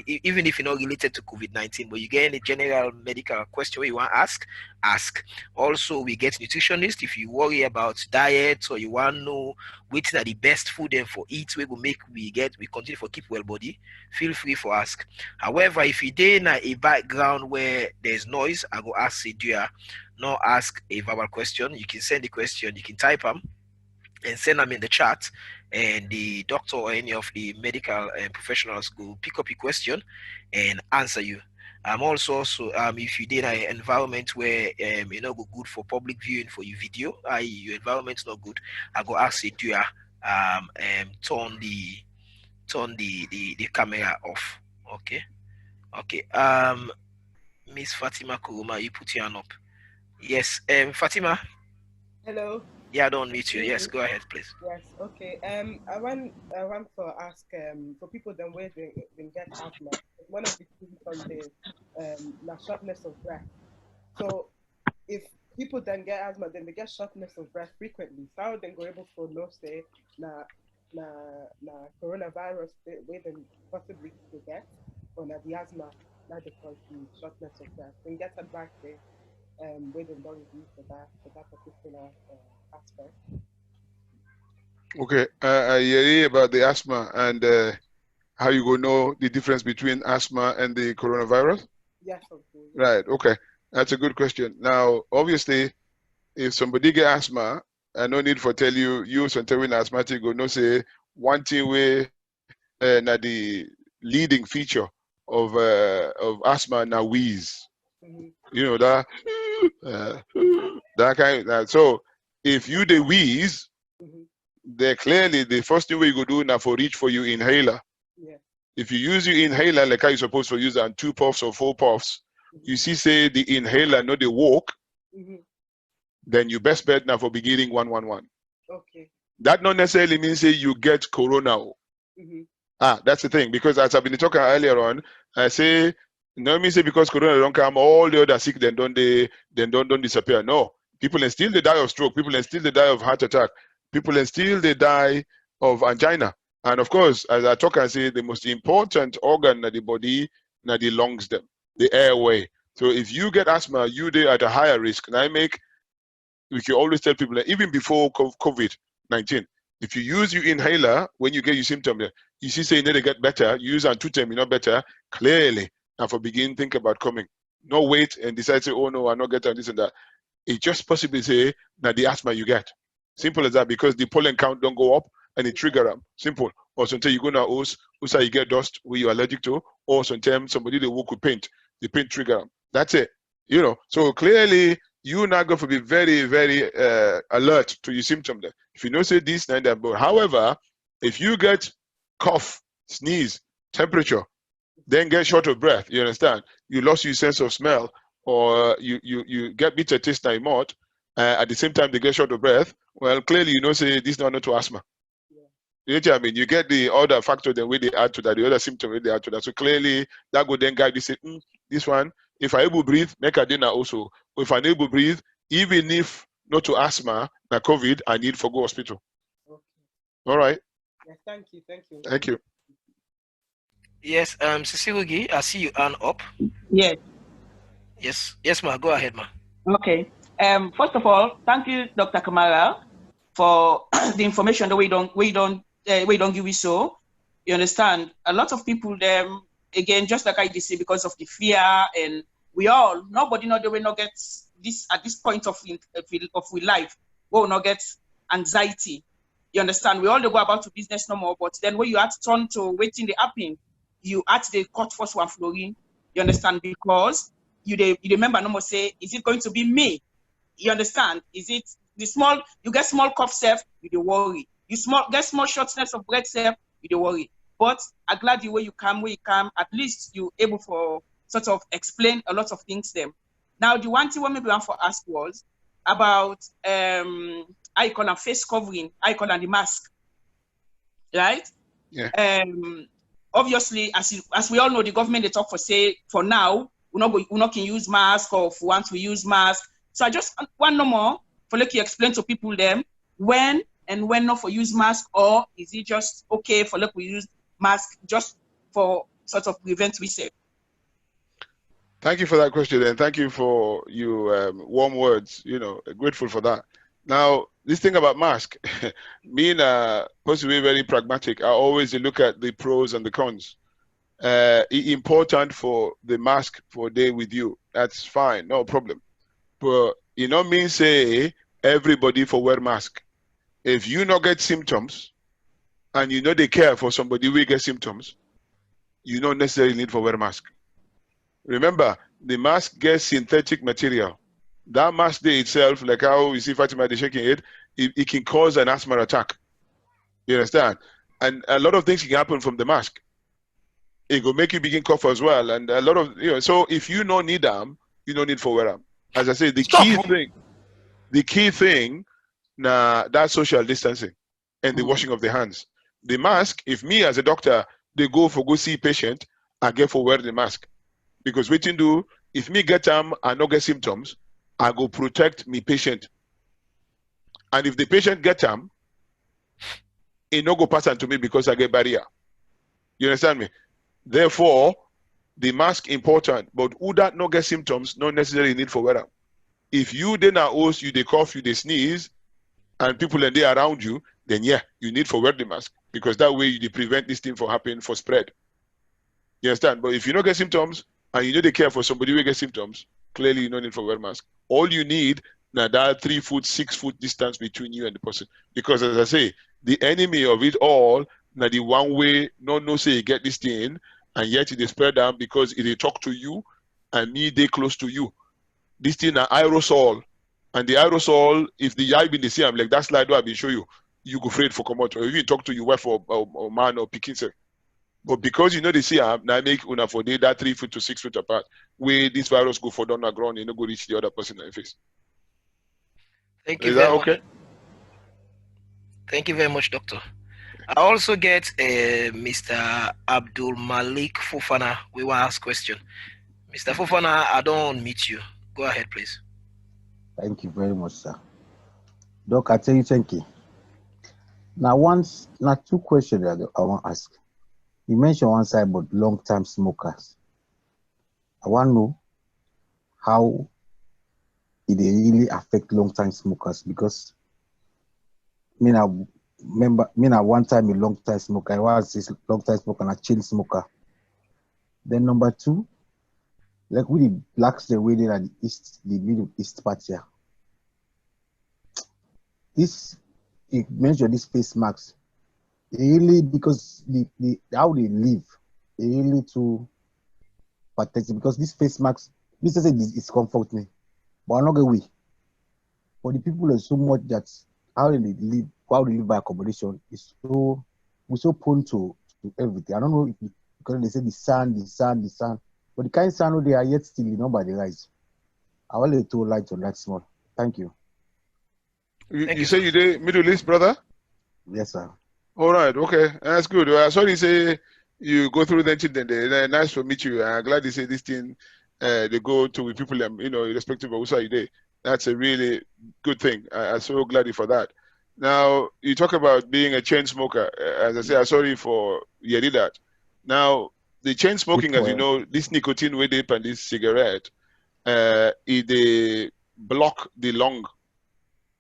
even if you're not related to COVID-19, but you get any general medical question where you want to ask. Also, we get nutritionist. If you worry about diet or you want to know which are the best food then for eat, we will make we continue for keep well body. Feel free for ask. However, if you in a background where there's noise, I go ask Seduya, not ask a verbal question. You can send the question, you can type them and send them in the chat, and the doctor or any of the medical professionals will pick up your question and answer you. Also, if you did an environment where you know go good for public viewing for your video, i.e. your environment's not good, I go ask you to turn the camera off. Okay. Miss Fatima Kuruma, you put your hand up. Yes, Fatima. Hello. Yeah, I don't meet you. Yes, go ahead, please. Yes, okay. I want to ask for people then where they get asthma. One of the things on the shortness of breath. So if people then get asthma, then they get shortness of breath frequently. So how then go able to know say na coronavirus where then possibly they get or na the asthma not because the shortness of breath. Then get advice there where they don't use for that particular aspect. Okay, I hear about the asthma and how you go know the difference between asthma and the coronavirus? Yes, okay. Right, okay. That's a good question. Now, obviously, if somebody get asthma, I no need for tell you something asthmatic go no say one thing where na the leading feature of asthma na wheeze. Mm-hmm. You know that that kind of, so if you the wheeze, Mm-hmm. then clearly the first thing we go do now for reach for your inhaler. Yeah. If you use your inhaler like how you're supposed to use it on 2 puffs or 4 puffs, Mm-hmm. you see say the inhaler not the walk, Mm-hmm. then you best bet now for beginning 111. Okay. That not necessarily means say you get corona. Mm-hmm. That's the thing, because as I've been talking earlier on, I say no mean say because corona don't come, all the other sick then don't disappear. No. People then still they die of stroke, people then still they die of heart attack, people then still they die of angina. And of course, as I talk and say, the most important organ in the body, na the lungs them, the airway. So if you get asthma, you they at a higher risk. And we can always tell people that even before COVID-19, if you use your inhaler when you get your symptom, you see say you need to get better, you use and 2 times, you're not better, clearly. And for begin, think about coming. No wait and decide say, oh no, I'm not getting this and that. It just possibly say that the asthma you get. Simple as that, because the pollen count don't go up and it trigger them. Simple. Or sometimes you go now also you get dust where you're allergic to, or sometimes somebody they work with paint, the paint trigger them. That's it. You know, so clearly you're not going to be very, very alert to your symptom there. If you know say this, then that. But however, if you get cough, sneeze, temperature, then get short of breath, you understand? You lost your sense of smell, or you get bitter taste in your mouth, at the same time they get short of breath, well, clearly you know say this is not to asthma. You know what I mean? You get the other factor then where they add to that, the other symptom where they add to that. So clearly that would then guide you say, this one, if I able to breathe, make a dinner also. If I able to breathe, even if not to asthma, na COVID, I need for go hospital. Okay. All right. Yes, thank you. Thank you. Yes, Cecilugi, I see you hand up. Yes. Yes, ma. Go ahead, ma. Okay. First of all, thank you, Dr. Kamara, for the information that we don't give you so. You understand? A lot of people, again, just like I did say, because of the fear, and nobody know they will not get this at this point of we life. We will not get anxiety. You understand? We all go about to business no more, but then when you have to turn to waiting the happen, you at the cut first one flooring. You understand? Because you remember no more say, is it going to be me? You understand? Is it the small, you get small cough self, you don't worry. You get small shortness of breath self, you don't worry. But I'm glad the way you come, at least you able for sort of explain a lot of things them. Now, the one thing what maybe I want to ask was about icon and face covering, icon and the mask, right? Yeah. Obviously, as we all know, the government they talk for say for now we not can use mask, or if we want to use mask. So I just want no more for like you explain to people them when not for use mask, or is it just okay for like we use mask just for sort of prevent research? Thank you for that question, and thank you for your warm words. You know, grateful for that. Now, this thing about mask, being possibly very pragmatic, I always look at the pros and the cons. Important for the mask for a day with you. That's fine, no problem. But you know, mean say everybody for wear mask. If you not get symptoms, and you know they care for somebody who get symptoms, you don't necessarily need for wear mask. Remember, the mask gets synthetic material. That mask day itself, like how you see Fatima shaking it can cause an asthma attack. You understand? And a lot of things can happen from the mask. It will make you begin cough as well. And a lot of, you know, so if you don't need them, you don't need for wear them. As I say, the key thing, now that's social distancing and the washing of the hands. The mask, if me as a doctor, they go see patient, I get for wear the mask. Because waiting do, if me get them and not get symptoms, I go protect me patient. And if the patient get them, it no go pass on to me because I get barrier. You understand me? Therefore, the mask important, but who that not get symptoms, not necessarily need for wear. If you then are host, you they cough, you they sneeze, and people and they around you, then yeah, you need for wear the mask because that way you prevent this thing from happening for spread. You understand? But if you don't get symptoms and you know they care for somebody who get symptoms, clearly you don't need for wear mask. All you need now that 3 foot, 6 foot distance between you and the person. Because as I say, the enemy of it all, now the one way, no say you get this thing, and yet it is spread down because it they talk to you and me they close to you. This thing are aerosol. And the aerosol, if the eye been the same, like that slide I've been show you, you go afraid for come out. Or if you talk to your wife or man or picking say. But because you know they see now make una for day that 3 foot to 6 foot apart, where this virus go for down the ground, you know go reach the other person in the face. Thank you Is very that much. okay? Thank you very much, Doctor. I also get Mr. Abdul Malik Fofana. We want to ask question. Mr. Fofana, I don't unmute you. Go ahead, please. Thank you very much, sir. Doc, I tell you, thank you. Now, two questions that I want to ask. You mentioned one side about long-time smokers. I want to know how it really affect long-time smokers because me now one time a long-time smoker. I was this long-time smoker and a chain smoker. Then number two, like we the blacks the way they are the Middle East part here. This you mentioned this face masks. Really because the how they live, they really too pathetic because this face masks, this is it's comfort me, but another way. For the people there's so much that how they live by accommodation is we're so prone to everything. I don't know if because they say the sun, but the kind of sun they are yet still by the rise. I want to throw light on that small. Thank you. You say you did Middle East, brother? Yes, sir. All right, okay, that's good. Sorry, you say you go through the then nice to meet you. I'm glad you say this thing. They go to with people, irrespective of who you day. That's a really good thing. I'm so glad for that. Now you talk about being a chain smoker. As I say, I'm sorry for hearing that. Now the chain smoking, as you know, this nicotine way deep and this cigarette, it block the lung.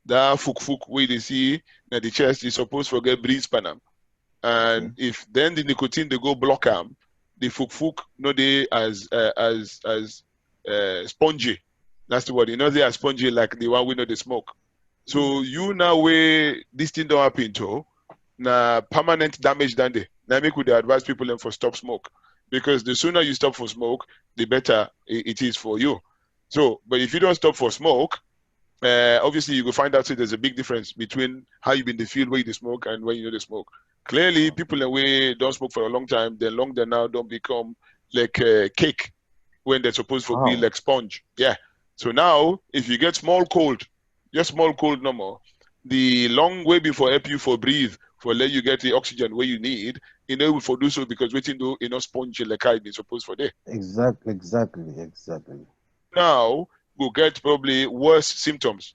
That fuk way they see that the chest is supposed to get breathe panam. And if then the nicotine they go block them, the fuk no they as spongy. That's the word. You know they are spongy like the one we know they smoke. So you now where this thing don't happen to na permanent damage than they. Now make would advise people for stop smoke. Because the sooner you stop for smoke, the better it is for you. So, but if you don't stop for smoke, obviously you will find out there's a big difference between how you been the field where you smoke and when you know they smoke. Clearly, people away don't smoke for a long time. Then longer now don't become like cake when they're supposed to be like sponge. Yeah. So now, if you get small cold, just small cold no more. The long way before help you for breathe, for let you get the oxygen where you need, for do so because waiting do sponge like I been supposed for there. Exactly. Now we'll get probably worse symptoms.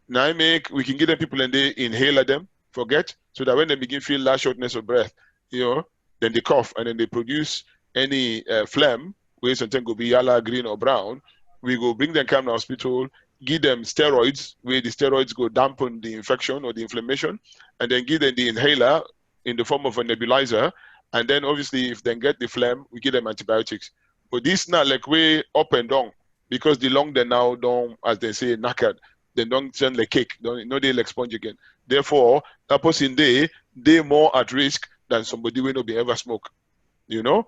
Now we can give them people and they inhale them, forget, so that when they begin feel that shortness of breath, then they cough and then they produce any phlegm, where sometimes go be yellow, green, or brown, we go bring them come to hospital, give them steroids, where the steroids go dampen the infection or the inflammation, and then give them the inhaler in the form of a nebulizer. And then obviously, if they get the phlegm, we give them antibiotics. But this not like way up and down, because the lung they now don't, as they say, knackered. They don't send like cake, don't no they like sponge again. Therefore, that person they more at risk than somebody will not be ever smoke. You know,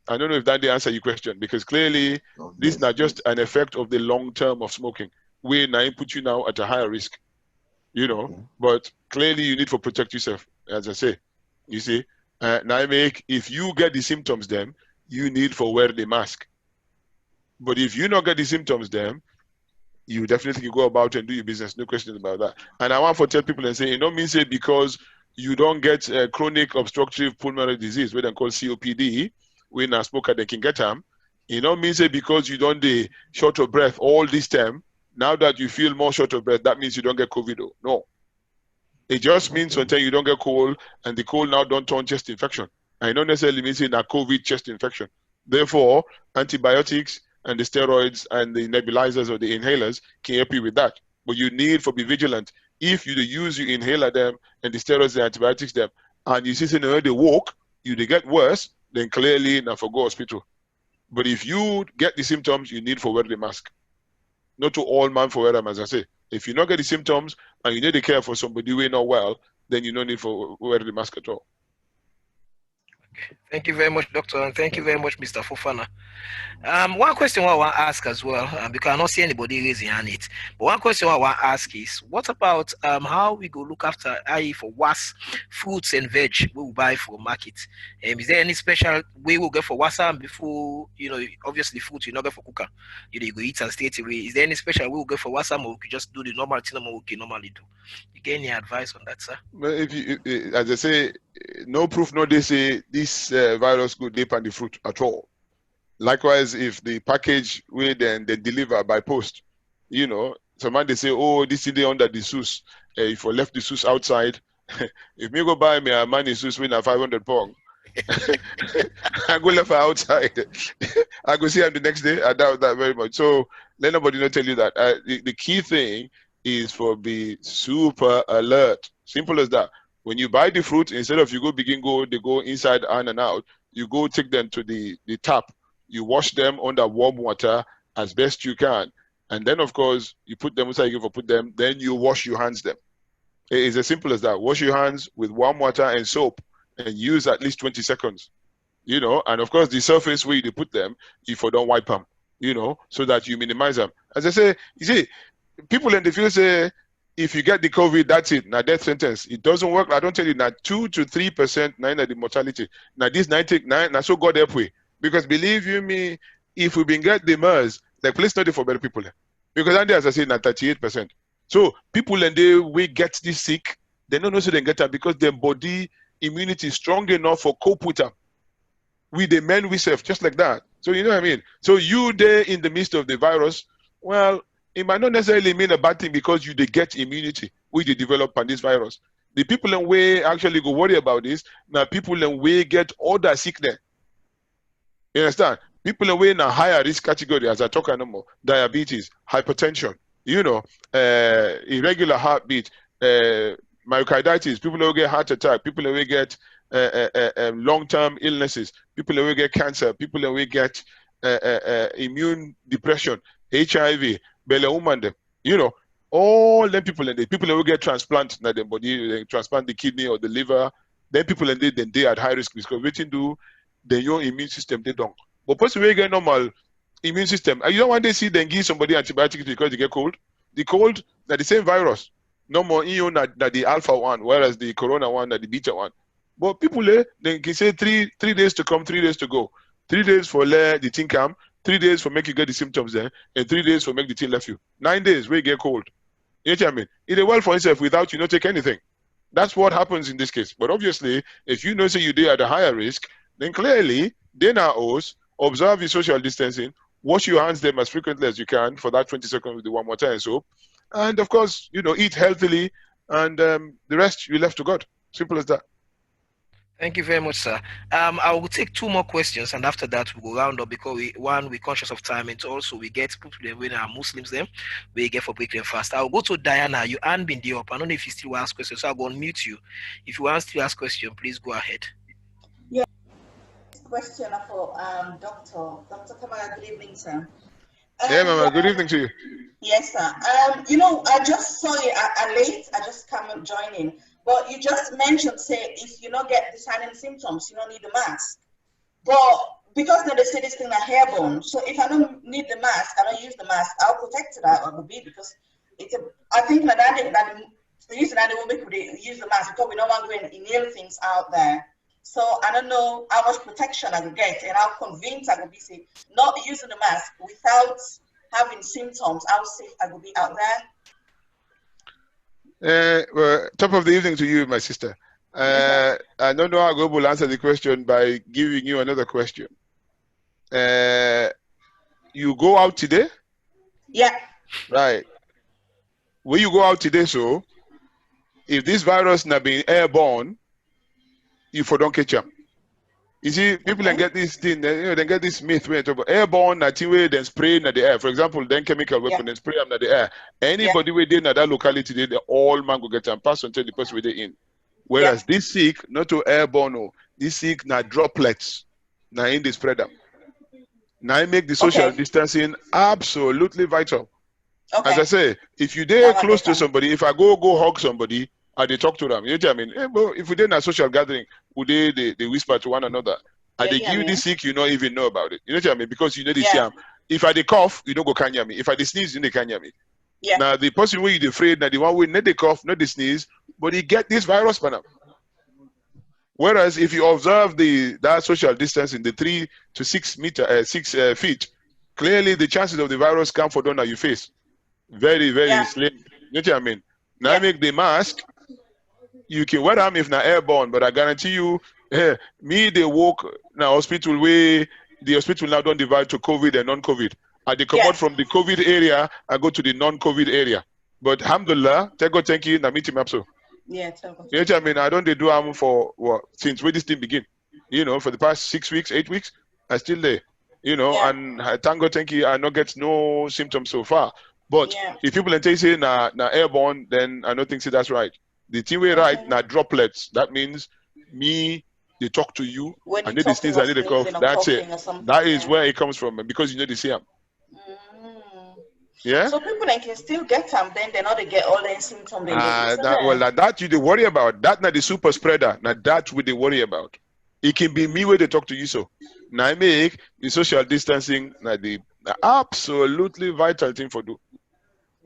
I don't know if that they answer your question, because clearly this is not just an effect of the long term of smoking. We now put you now at a higher risk. You know, but clearly you need to protect yourself, as I say. You see, now if you get the symptoms, then you need for wear the mask. But if you not get the symptoms, then you definitely go about and do your business. No question about that. And I want to tell people and say, it don't mean say because you don't get chronic obstructive pulmonary disease, what they call COPD, when a smoker they can get them. It don't mean say because you don't the short of breath all this time. Now that you feel more short of breath, that means you don't get COVID. No. It just means sometimes you don't get cold, and the cold now don't turn chest infection. And it don't necessarily mean a COVID chest infection. Therefore, antibiotics and the steroids and the nebulizers or the inhalers can help you with that. But you need to be vigilant. If you use your inhaler them and the steroids and antibiotics them, and you see they walk, they get worse, then clearly now for go hospital. But if you get the symptoms, you need for wear the mask. Not to all man for wear them, as I say. If you not get the symptoms and you need to care for somebody who not well, then you don't need for wear the mask at all. Thank you very much, Doctor, and thank you very much, Mr. Fofana. One question I want to ask as well, because I don't see anybody raising hand it. But one question I want to ask is, what about how we go look after, i.e. for was fruits and veg we will buy for market? Is there any special way we'll get for wasa before, obviously fruit you not get for cooker, you go eat and straight away? Is there any special way we'll get for wasa, or we could just do the normal thing we normally do? You get any advice on that, sir? Well, if you, as I say, no proof, no they say this virus could dip on the fruit at all. Likewise, if the package we then they deliver by post, somebody they say, oh, this is the under the SUS. If I left the SUS outside, if me go buy me a money SUS win a 500 pound, I go left her outside. I go see him the next day. I doubt that very much. So let nobody not tell you that. The key thing is for be super alert. Simple as that. When you buy the fruit, instead of you go they go inside and out, you go take them to the tap. You wash them under warm water as best you can. And then, of course, you put them inside, then you wash your hands them. It is as simple as that. Wash your hands with warm water and soap and use at least 20 seconds. And of course, the surface where you put them, if you don't wipe them, so that you minimize them. As I say, you see, people in the field say, if you get the COVID, that's it. Now, death sentence. It doesn't work. I don't tell you now, 2 to 3% now the mortality. Now, this 99, now so God help we. Because believe you me, if we been get the MERS, like please not for better people. Because as I say, now 38%. So people and we get this sick, they don't know so they get them because their body immunity is strong enough for cope with them. We the men we serve, just like that. So you know what I mean? So you there in the midst of the virus, well, it might not necessarily mean a bad thing because you they get immunity, which they develop on this virus. The people in way actually go worry about this. Now people in way get other sickness. You understand? People in way in a higher risk category, as I talk about diabetes, hypertension, irregular heartbeat, myocarditis, people who get heart attack, people who get long-term illnesses, people who get cancer, people who get immune depression, HIV, belly woman, all them people in there, people who get transplant in their body, they transplant the kidney or the liver, then people in there, then they are at high risk because waiting do your immune system they don't. But person who get normal immune system, you don't want to see them give somebody antibiotics because they get cold. The cold, that the same virus. No more that the alpha one, whereas the corona one, that the beta one. But people they can say three days to come, 3 days to go. 3 days for the thing come, 3 days for make you get the symptoms there, and 3 days for make the thing left you. 9 days where you get cold. You know what I mean? It is well for himself without you not take anything. That's what happens in this case. But obviously, if you know say you do at a higher risk, then clearly they now observe your social distancing, wash your hands them as frequently as you can for that 20 seconds with the warm water and soap. And of course, eat healthily, and the rest you left to God. Simple as that. Thank you very much, sir. I will take 2 more questions, and after that we will round up because we're conscious of time, and also we get people when are Muslims them, we get for breaking fast. I'll go to Diana. You aren't been there up. I don't know if you still want to ask questions, so I'll go on mute you. If you want to ask question, please go ahead. Yeah. Question for Dr. Kamara. Good evening, sir. Yeah, Mama. Good evening to you. Yes, sir. I just saw it. I late. I just come and join in. But you just mentioned, say, if you don't get the silent symptoms, you don't need the mask. But because now they say this thing are airborne, so if I don't need the mask, I don't use the mask, I'll protect that or be because I think that the reason that they will make me use the mask because we don't want to inhale things out there. So I don't know how much protection I will get, and how convinced I will be say not using the mask without having symptoms, how safe I will be out there. Well, top of the evening to you, my sister. I don't know how Gob will answer the question by giving you another question. You go out today? Yeah. Right. When you go out today, so if this virus not being airborne, you for don't catch them. You see, people then get this thing, they get this myth when talk about airborne, that way then spray in the air. For example, then chemical weapon and spray them in the air. Anybody within that locality, they all man go get them pass until the person within in. Whereas this sick, not to airborne, this sick na droplets, na in the spread them. Now I make the social distancing absolutely vital. As I say, if you dare close to somebody, if I go hug somebody, and they talk to them, you know what I mean? If we did a social gathering, would they whisper to one another? And they give you this sick, you don't even know about it. You know what I mean? Because you know the sham. If I dey cough, you don't go can hear me. If I dey sneeze, you don't can hear me. Yeah. Now the person where you afraid, now the one who not the cough, not the sneeze, but he get this virus by now. Whereas if you observe that social distancing, the 3 to 6 feet, clearly the chances of the virus come for down your face. Very, very slim. You know what I mean? Now I make the mask. You can wear them if not airborne, but I guarantee you, me they walk now hospital where the hospital now don't divide to COVID and non-COVID. I come out from the COVID area, I go to the non-COVID area. But alhamdulillah, thank you, na meet him up so. Yeah, you know what I mean? I don't do them for since when this thing begin. You know, for the past 6 weeks, 8 weeks, I still there. You know, and thank you, I not get no symptoms so far. But if people say na airborne, then I don't think that's right. The thing we right na droplets. That means me, they talk to you, I need these things, I need the cough. That's it. That is where it comes from, because you know the same. Yeah. So people can still get them, then they not get all the symptoms. That you they worry about. That not the super spreader. Now that we they worry about. It can be me where they talk to you so. Now I make the social distancing the absolutely vital thing for do.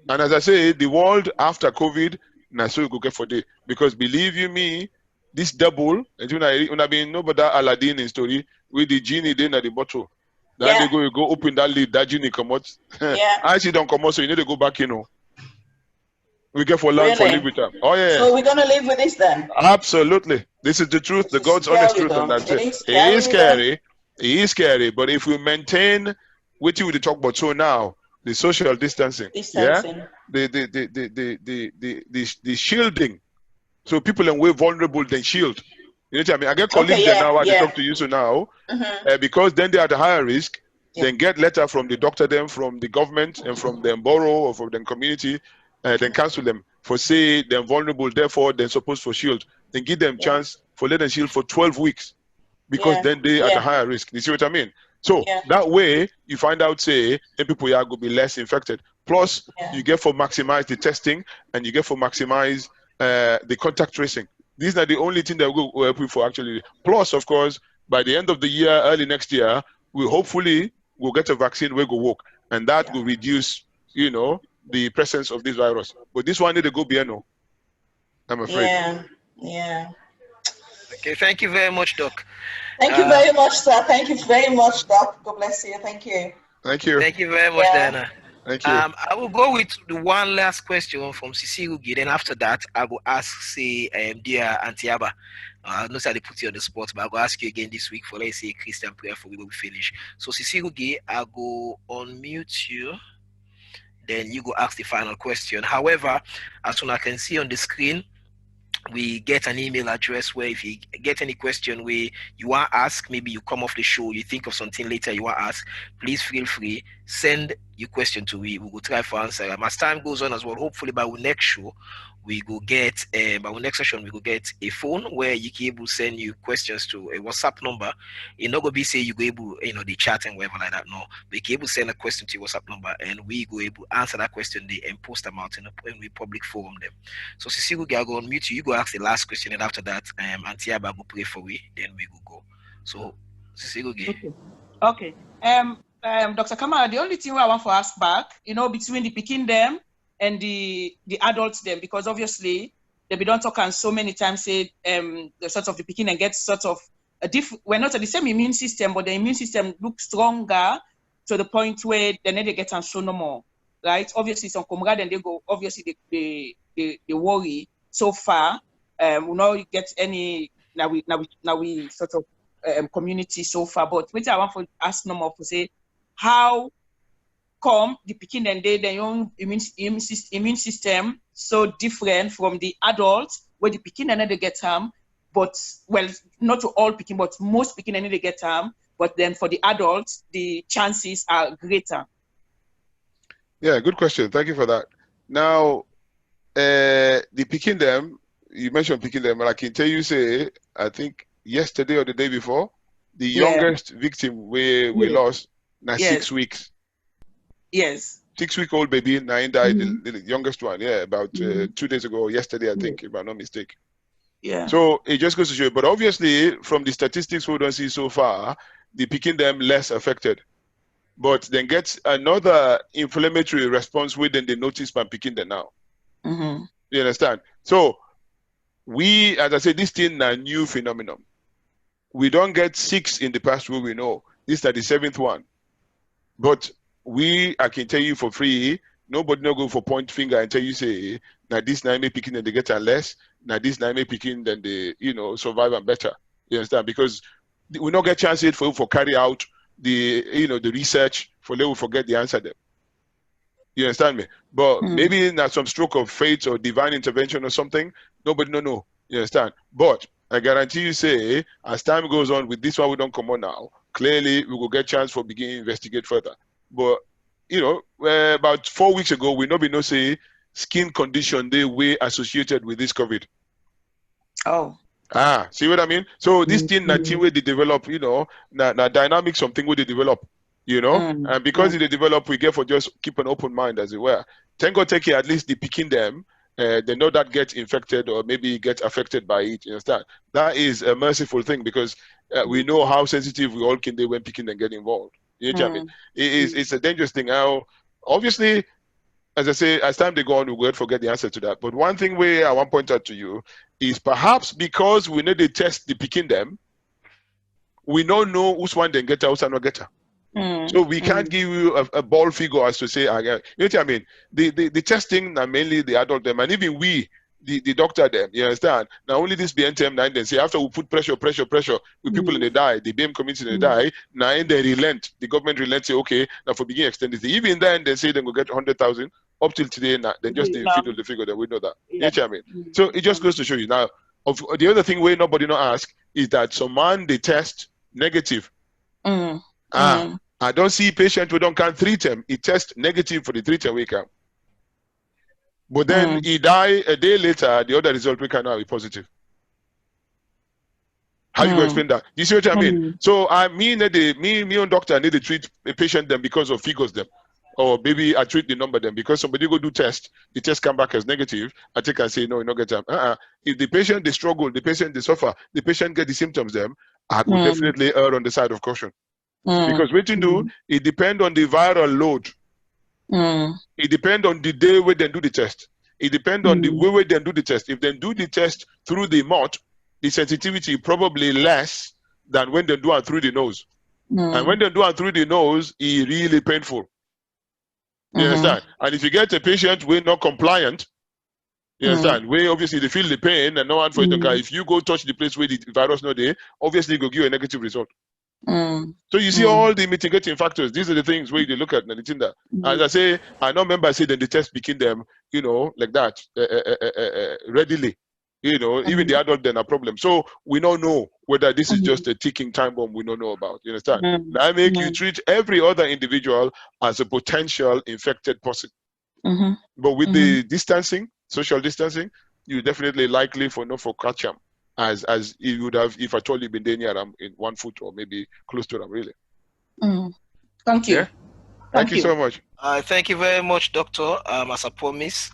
And as I say, the world after COVID, now so you go get for day. Because believe you me, this double, and when I been no but that Aladdin in story with the genie then at the bottle. Then they go open that lid, that genie come out. I see don't come out, so you need to go back, you know. We get for learn for live with them. Oh yeah. So we're gonna live with this then? Absolutely. This is the truth, the God's honest truth, and that's it. It is scary. It is scary, but if we maintain what you would talk about so now, the social distancing. Yeah, the shielding. So people are way vulnerable than shield. You know what I mean? I get colleagues now I talk to you so now, because then they are at a higher risk. Then get letter from the doctor, them from the government and from the borough or from the community, then cancel them for say they're vulnerable. Therefore, they're supposed for shield. Then give them chance for let them shield for 12 weeks, because then they are at a higher risk. You see what I mean? So that way you find out say and people are going to be less infected. Plus you get for maximize the testing and you get for maximize the contact tracing. These are the only thing that we'll help you for actually. Plus, of course, by the end of the year, early next year, we'll get a vaccine where go work, and that will reduce, you know, the presence of this virus. But this one need to go beyond. I'm afraid. Yeah. Okay, thank you very much, Doc. Thank you very much, sir. Thank you very much, Doc. God bless you. Thank you. Thank you. Thank you very much, Diana. Thank you. I will go with the one last question from Sisirugi. Then after that, I will ask, say, dear Antiaba. I know that they put you on the spot, but I will ask you again this week for, let's say, Christian prayer for we will finish. So Sisirugi, I go unmute you. Then you go ask the final question. However, as soon as I can see on the screen, we get an email address where if you get any question where you want to ask, maybe you come off the show, you think of something later you want to ask, please feel free, send your question to we will try for answer. As time goes on as well, hopefully by our next show, we go get by our next session we go get a phone where you can able send you questions to a WhatsApp number. It not gonna be say you go able the chat and whatever like that. No, we can able send a question to your WhatsApp number and we go able answer that question there and post them out in we public forum them. So Sisi will go on mute you go ask the last question and after that Auntie Abba go pray for we then we go. So Sisi go okay. Okay. Dr. Kamara, the only thing I want to ask back, between the picking them and the adults them, because obviously they be don't talk and so many times say the sort of the picking and get sort of we're not at the same immune system, but the immune system looks stronger to the point where they need to get and so no more, right? Obviously some comrade and they go obviously they worry so far. We not get any now we sort of community so far, but what I want to ask no more to say how come the picking and their own immune system so different from the adults where the picking and they get harm, but well not to all picking, but most picking and they get harm, but then for the adults the chances are greater. Yeah, good question. Thank you for that. Now, the picking them, you mentioned picking them, but I can tell you, say, I think yesterday or the day before, the youngest victim we lost, now 6 weeks. Yes. 6-week-old baby, now died, the youngest one, about 2 days ago, yesterday, I think, if I'm not mistaken. Yeah. So it just goes to show you, but obviously, from the statistics we don't see so far, the picking them less affected. But then gets another inflammatory response within the notice by picking them now. You understand? So we, as I said, this thing is a new phenomenon. We don't get 6 in the past where we know. This is the 7th one. But I can tell you for free, nobody no go for point finger and tell you say, now this now may picking and they get less, now this now may picking then they, survive and better. You understand? Because we not get chance yet for carry out the the research for they will forget the answer them. You understand me? But maybe not some stroke of fate or divine intervention or something. Nobody know. You understand? But I guarantee you say, as time goes on with this one we don't come on now, clearly we will get chance for beginning to investigate further. But about 4 weeks ago we no say skin condition they were associated with this COVID. Oh. See what I mean? So this thing that thing where they develop, na dynamic something where they develop, and because they develop, we get for just keep an open mind as it were. Thank God, take care, at least the picking them, they know that get infected or maybe get affected by it. You understand? That is a merciful thing because we know how sensitive we all can be when picking and get involved. You know what I mean? It's a dangerous thing. Now, obviously, as I say, as time they go on, we will forget the answer to that. But one thing where I want to point out to you is perhaps because we need to test the picking them, we don't know which one they get, which one not get. So we can't give you a ball figure as to say, you know what I mean? The testing are mainly the adult them, and even we, the doctor them, you understand? Now only this BNTM 9 then say after we put pressure with people in the die, the BAME community in the die, now in they relent, the government relent say, okay, now for beginning extend this. Even then they say they will get 100,000 up till today, now they just fiddle the figure that we know that. You know what I mean? So it just goes to show you now. The other thing where nobody not ask is that some man they test negative. I don't see patient who don't can treat him. He test negative for the treatment we can. But then he die a day later, the other result we can now be positive. How you go explain that? You see what I mean? So I mean that me and doctor need to treat a patient them because of figures them. Or maybe I treat the number them because somebody go do test, the test come back as negative. I take and say no, you not get them. If the patient they struggle, the patient they suffer, the patient get the symptoms them, I could definitely err on the side of caution. Because what you do, it depends on the viral load. It depends on the day where they do the test. It depends on the way they do the test. If they do the test through the mouth, the sensitivity probably less than when they do it through the nose. And when they do it through the nose, it's really painful. You understand? And if you get a patient who is not compliant, you understand? Where obviously they feel the pain and no one for it to care. If you go touch the place where the virus not there, obviously it will give you a negative result. So you see all the mitigating factors. These are the things where you look at and as I say, I know members say that the test begin them, like that, readily. You know, even the adult then a problem. So we don't know whether this is just a ticking time bomb we don't know about. You understand? That make you treat every other individual as a potential infected person. But with the distancing, social distancing, you definitely likely for no for catch them as you would have if at all you've been there near them in 1 foot or maybe close to them, really. Thank you. Yeah. Thank you so much. Thank you very much, Doctor. As I promised,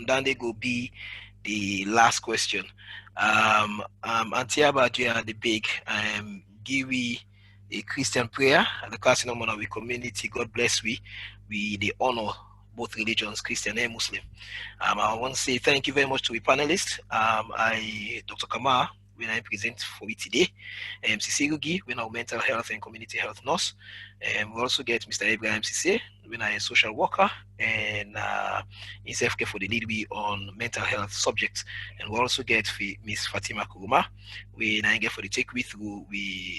then will be the last question. Auntie Abadia the big give we a Christian prayer at the casting of our community. God bless we the honor both religions, Christian and Muslim. I want to say thank you very much to the panelists. Dr. Kamar, when I present for it today, Cece Rugi, when our mental health and community health nurse. We also get Mr. Ibrahim Cisse, when I a social worker, and in self-care for the lead we on mental health subjects. And we also get Miss Fatima Kuruma, when I get for the take we through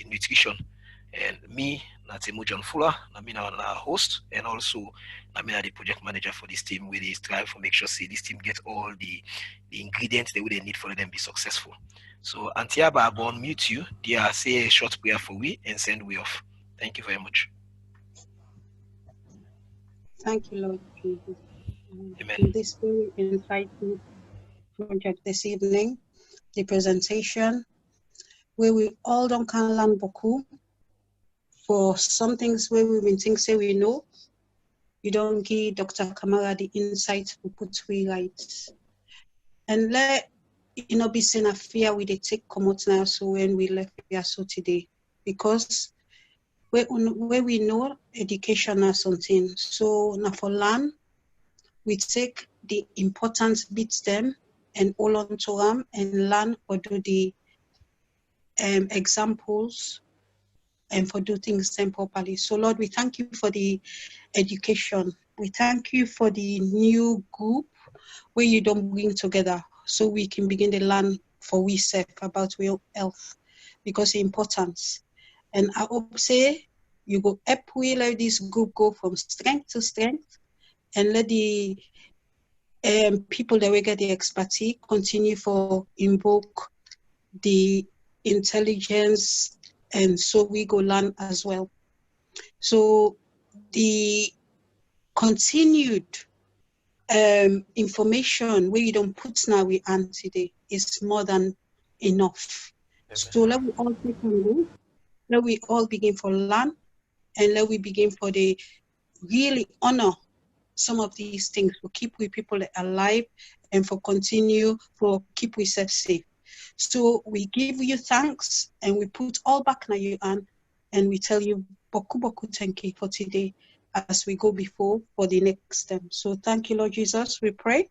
nutrition. And me, Natemo John Fuller, I'm our host, and also I'm the project manager for this team. We strive to make sure this team gets all the ingredients they would need for them to be successful. So Antiaba, I will unmute you. Dear, say a short prayer for we and send we off. Thank you very much. Thank you, Lord Jesus. Amen. In this very insightful project this evening, the presentation, where we all don't can learn boku. For some things where we been think say we know, you don't give Dr. Kamara the insight to put we right. And let be seen a fear we they take come out now so when we left here so today. Because where we know education or something. So now for learn, we take the important bits them and all on to them and learn or do the examples and for do things them properly. So Lord, we thank you for the education. We thank you for the new group where you don't bring together so we can begin to learn for we self about real health because it's important. And I hope say you go help we let this group go from strength to strength and let the people that we get the expertise continue for invoke the intelligence and so we go learn as well. So the continued information where you don't put now we earn today is more than enough. Amen. So let we all take and go. Let we all begin for learn and let we begin for the really honor some of these things for keep we people alive and for continue for keep we safe. So we give you thanks and we put all back now you and we tell you boku boku thank you for today as we go before for the next step. So thank you, Lord Jesus, we pray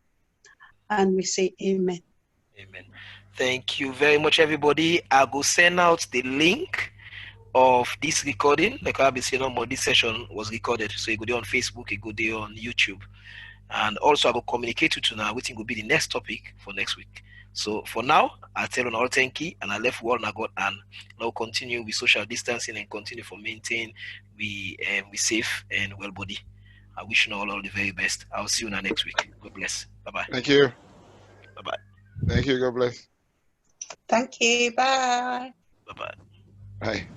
and we say amen. Amen. Thank you very much, everybody. I will send out the link of this recording. Like I've been saying, this session was recorded. So you go there on Facebook, you go there on YouTube. And also I will communicate with you now, which will be the next topic for next week. So for now, I tell you all thank you, and I left word and I got and now continue with social distancing and continue for maintain we safe and well body. I wish you all the very best. I'll see you next week. God bless. Bye bye. Thank you. Bye bye. Thank you. God bless. Thank you. Bye. Bye bye. Bye.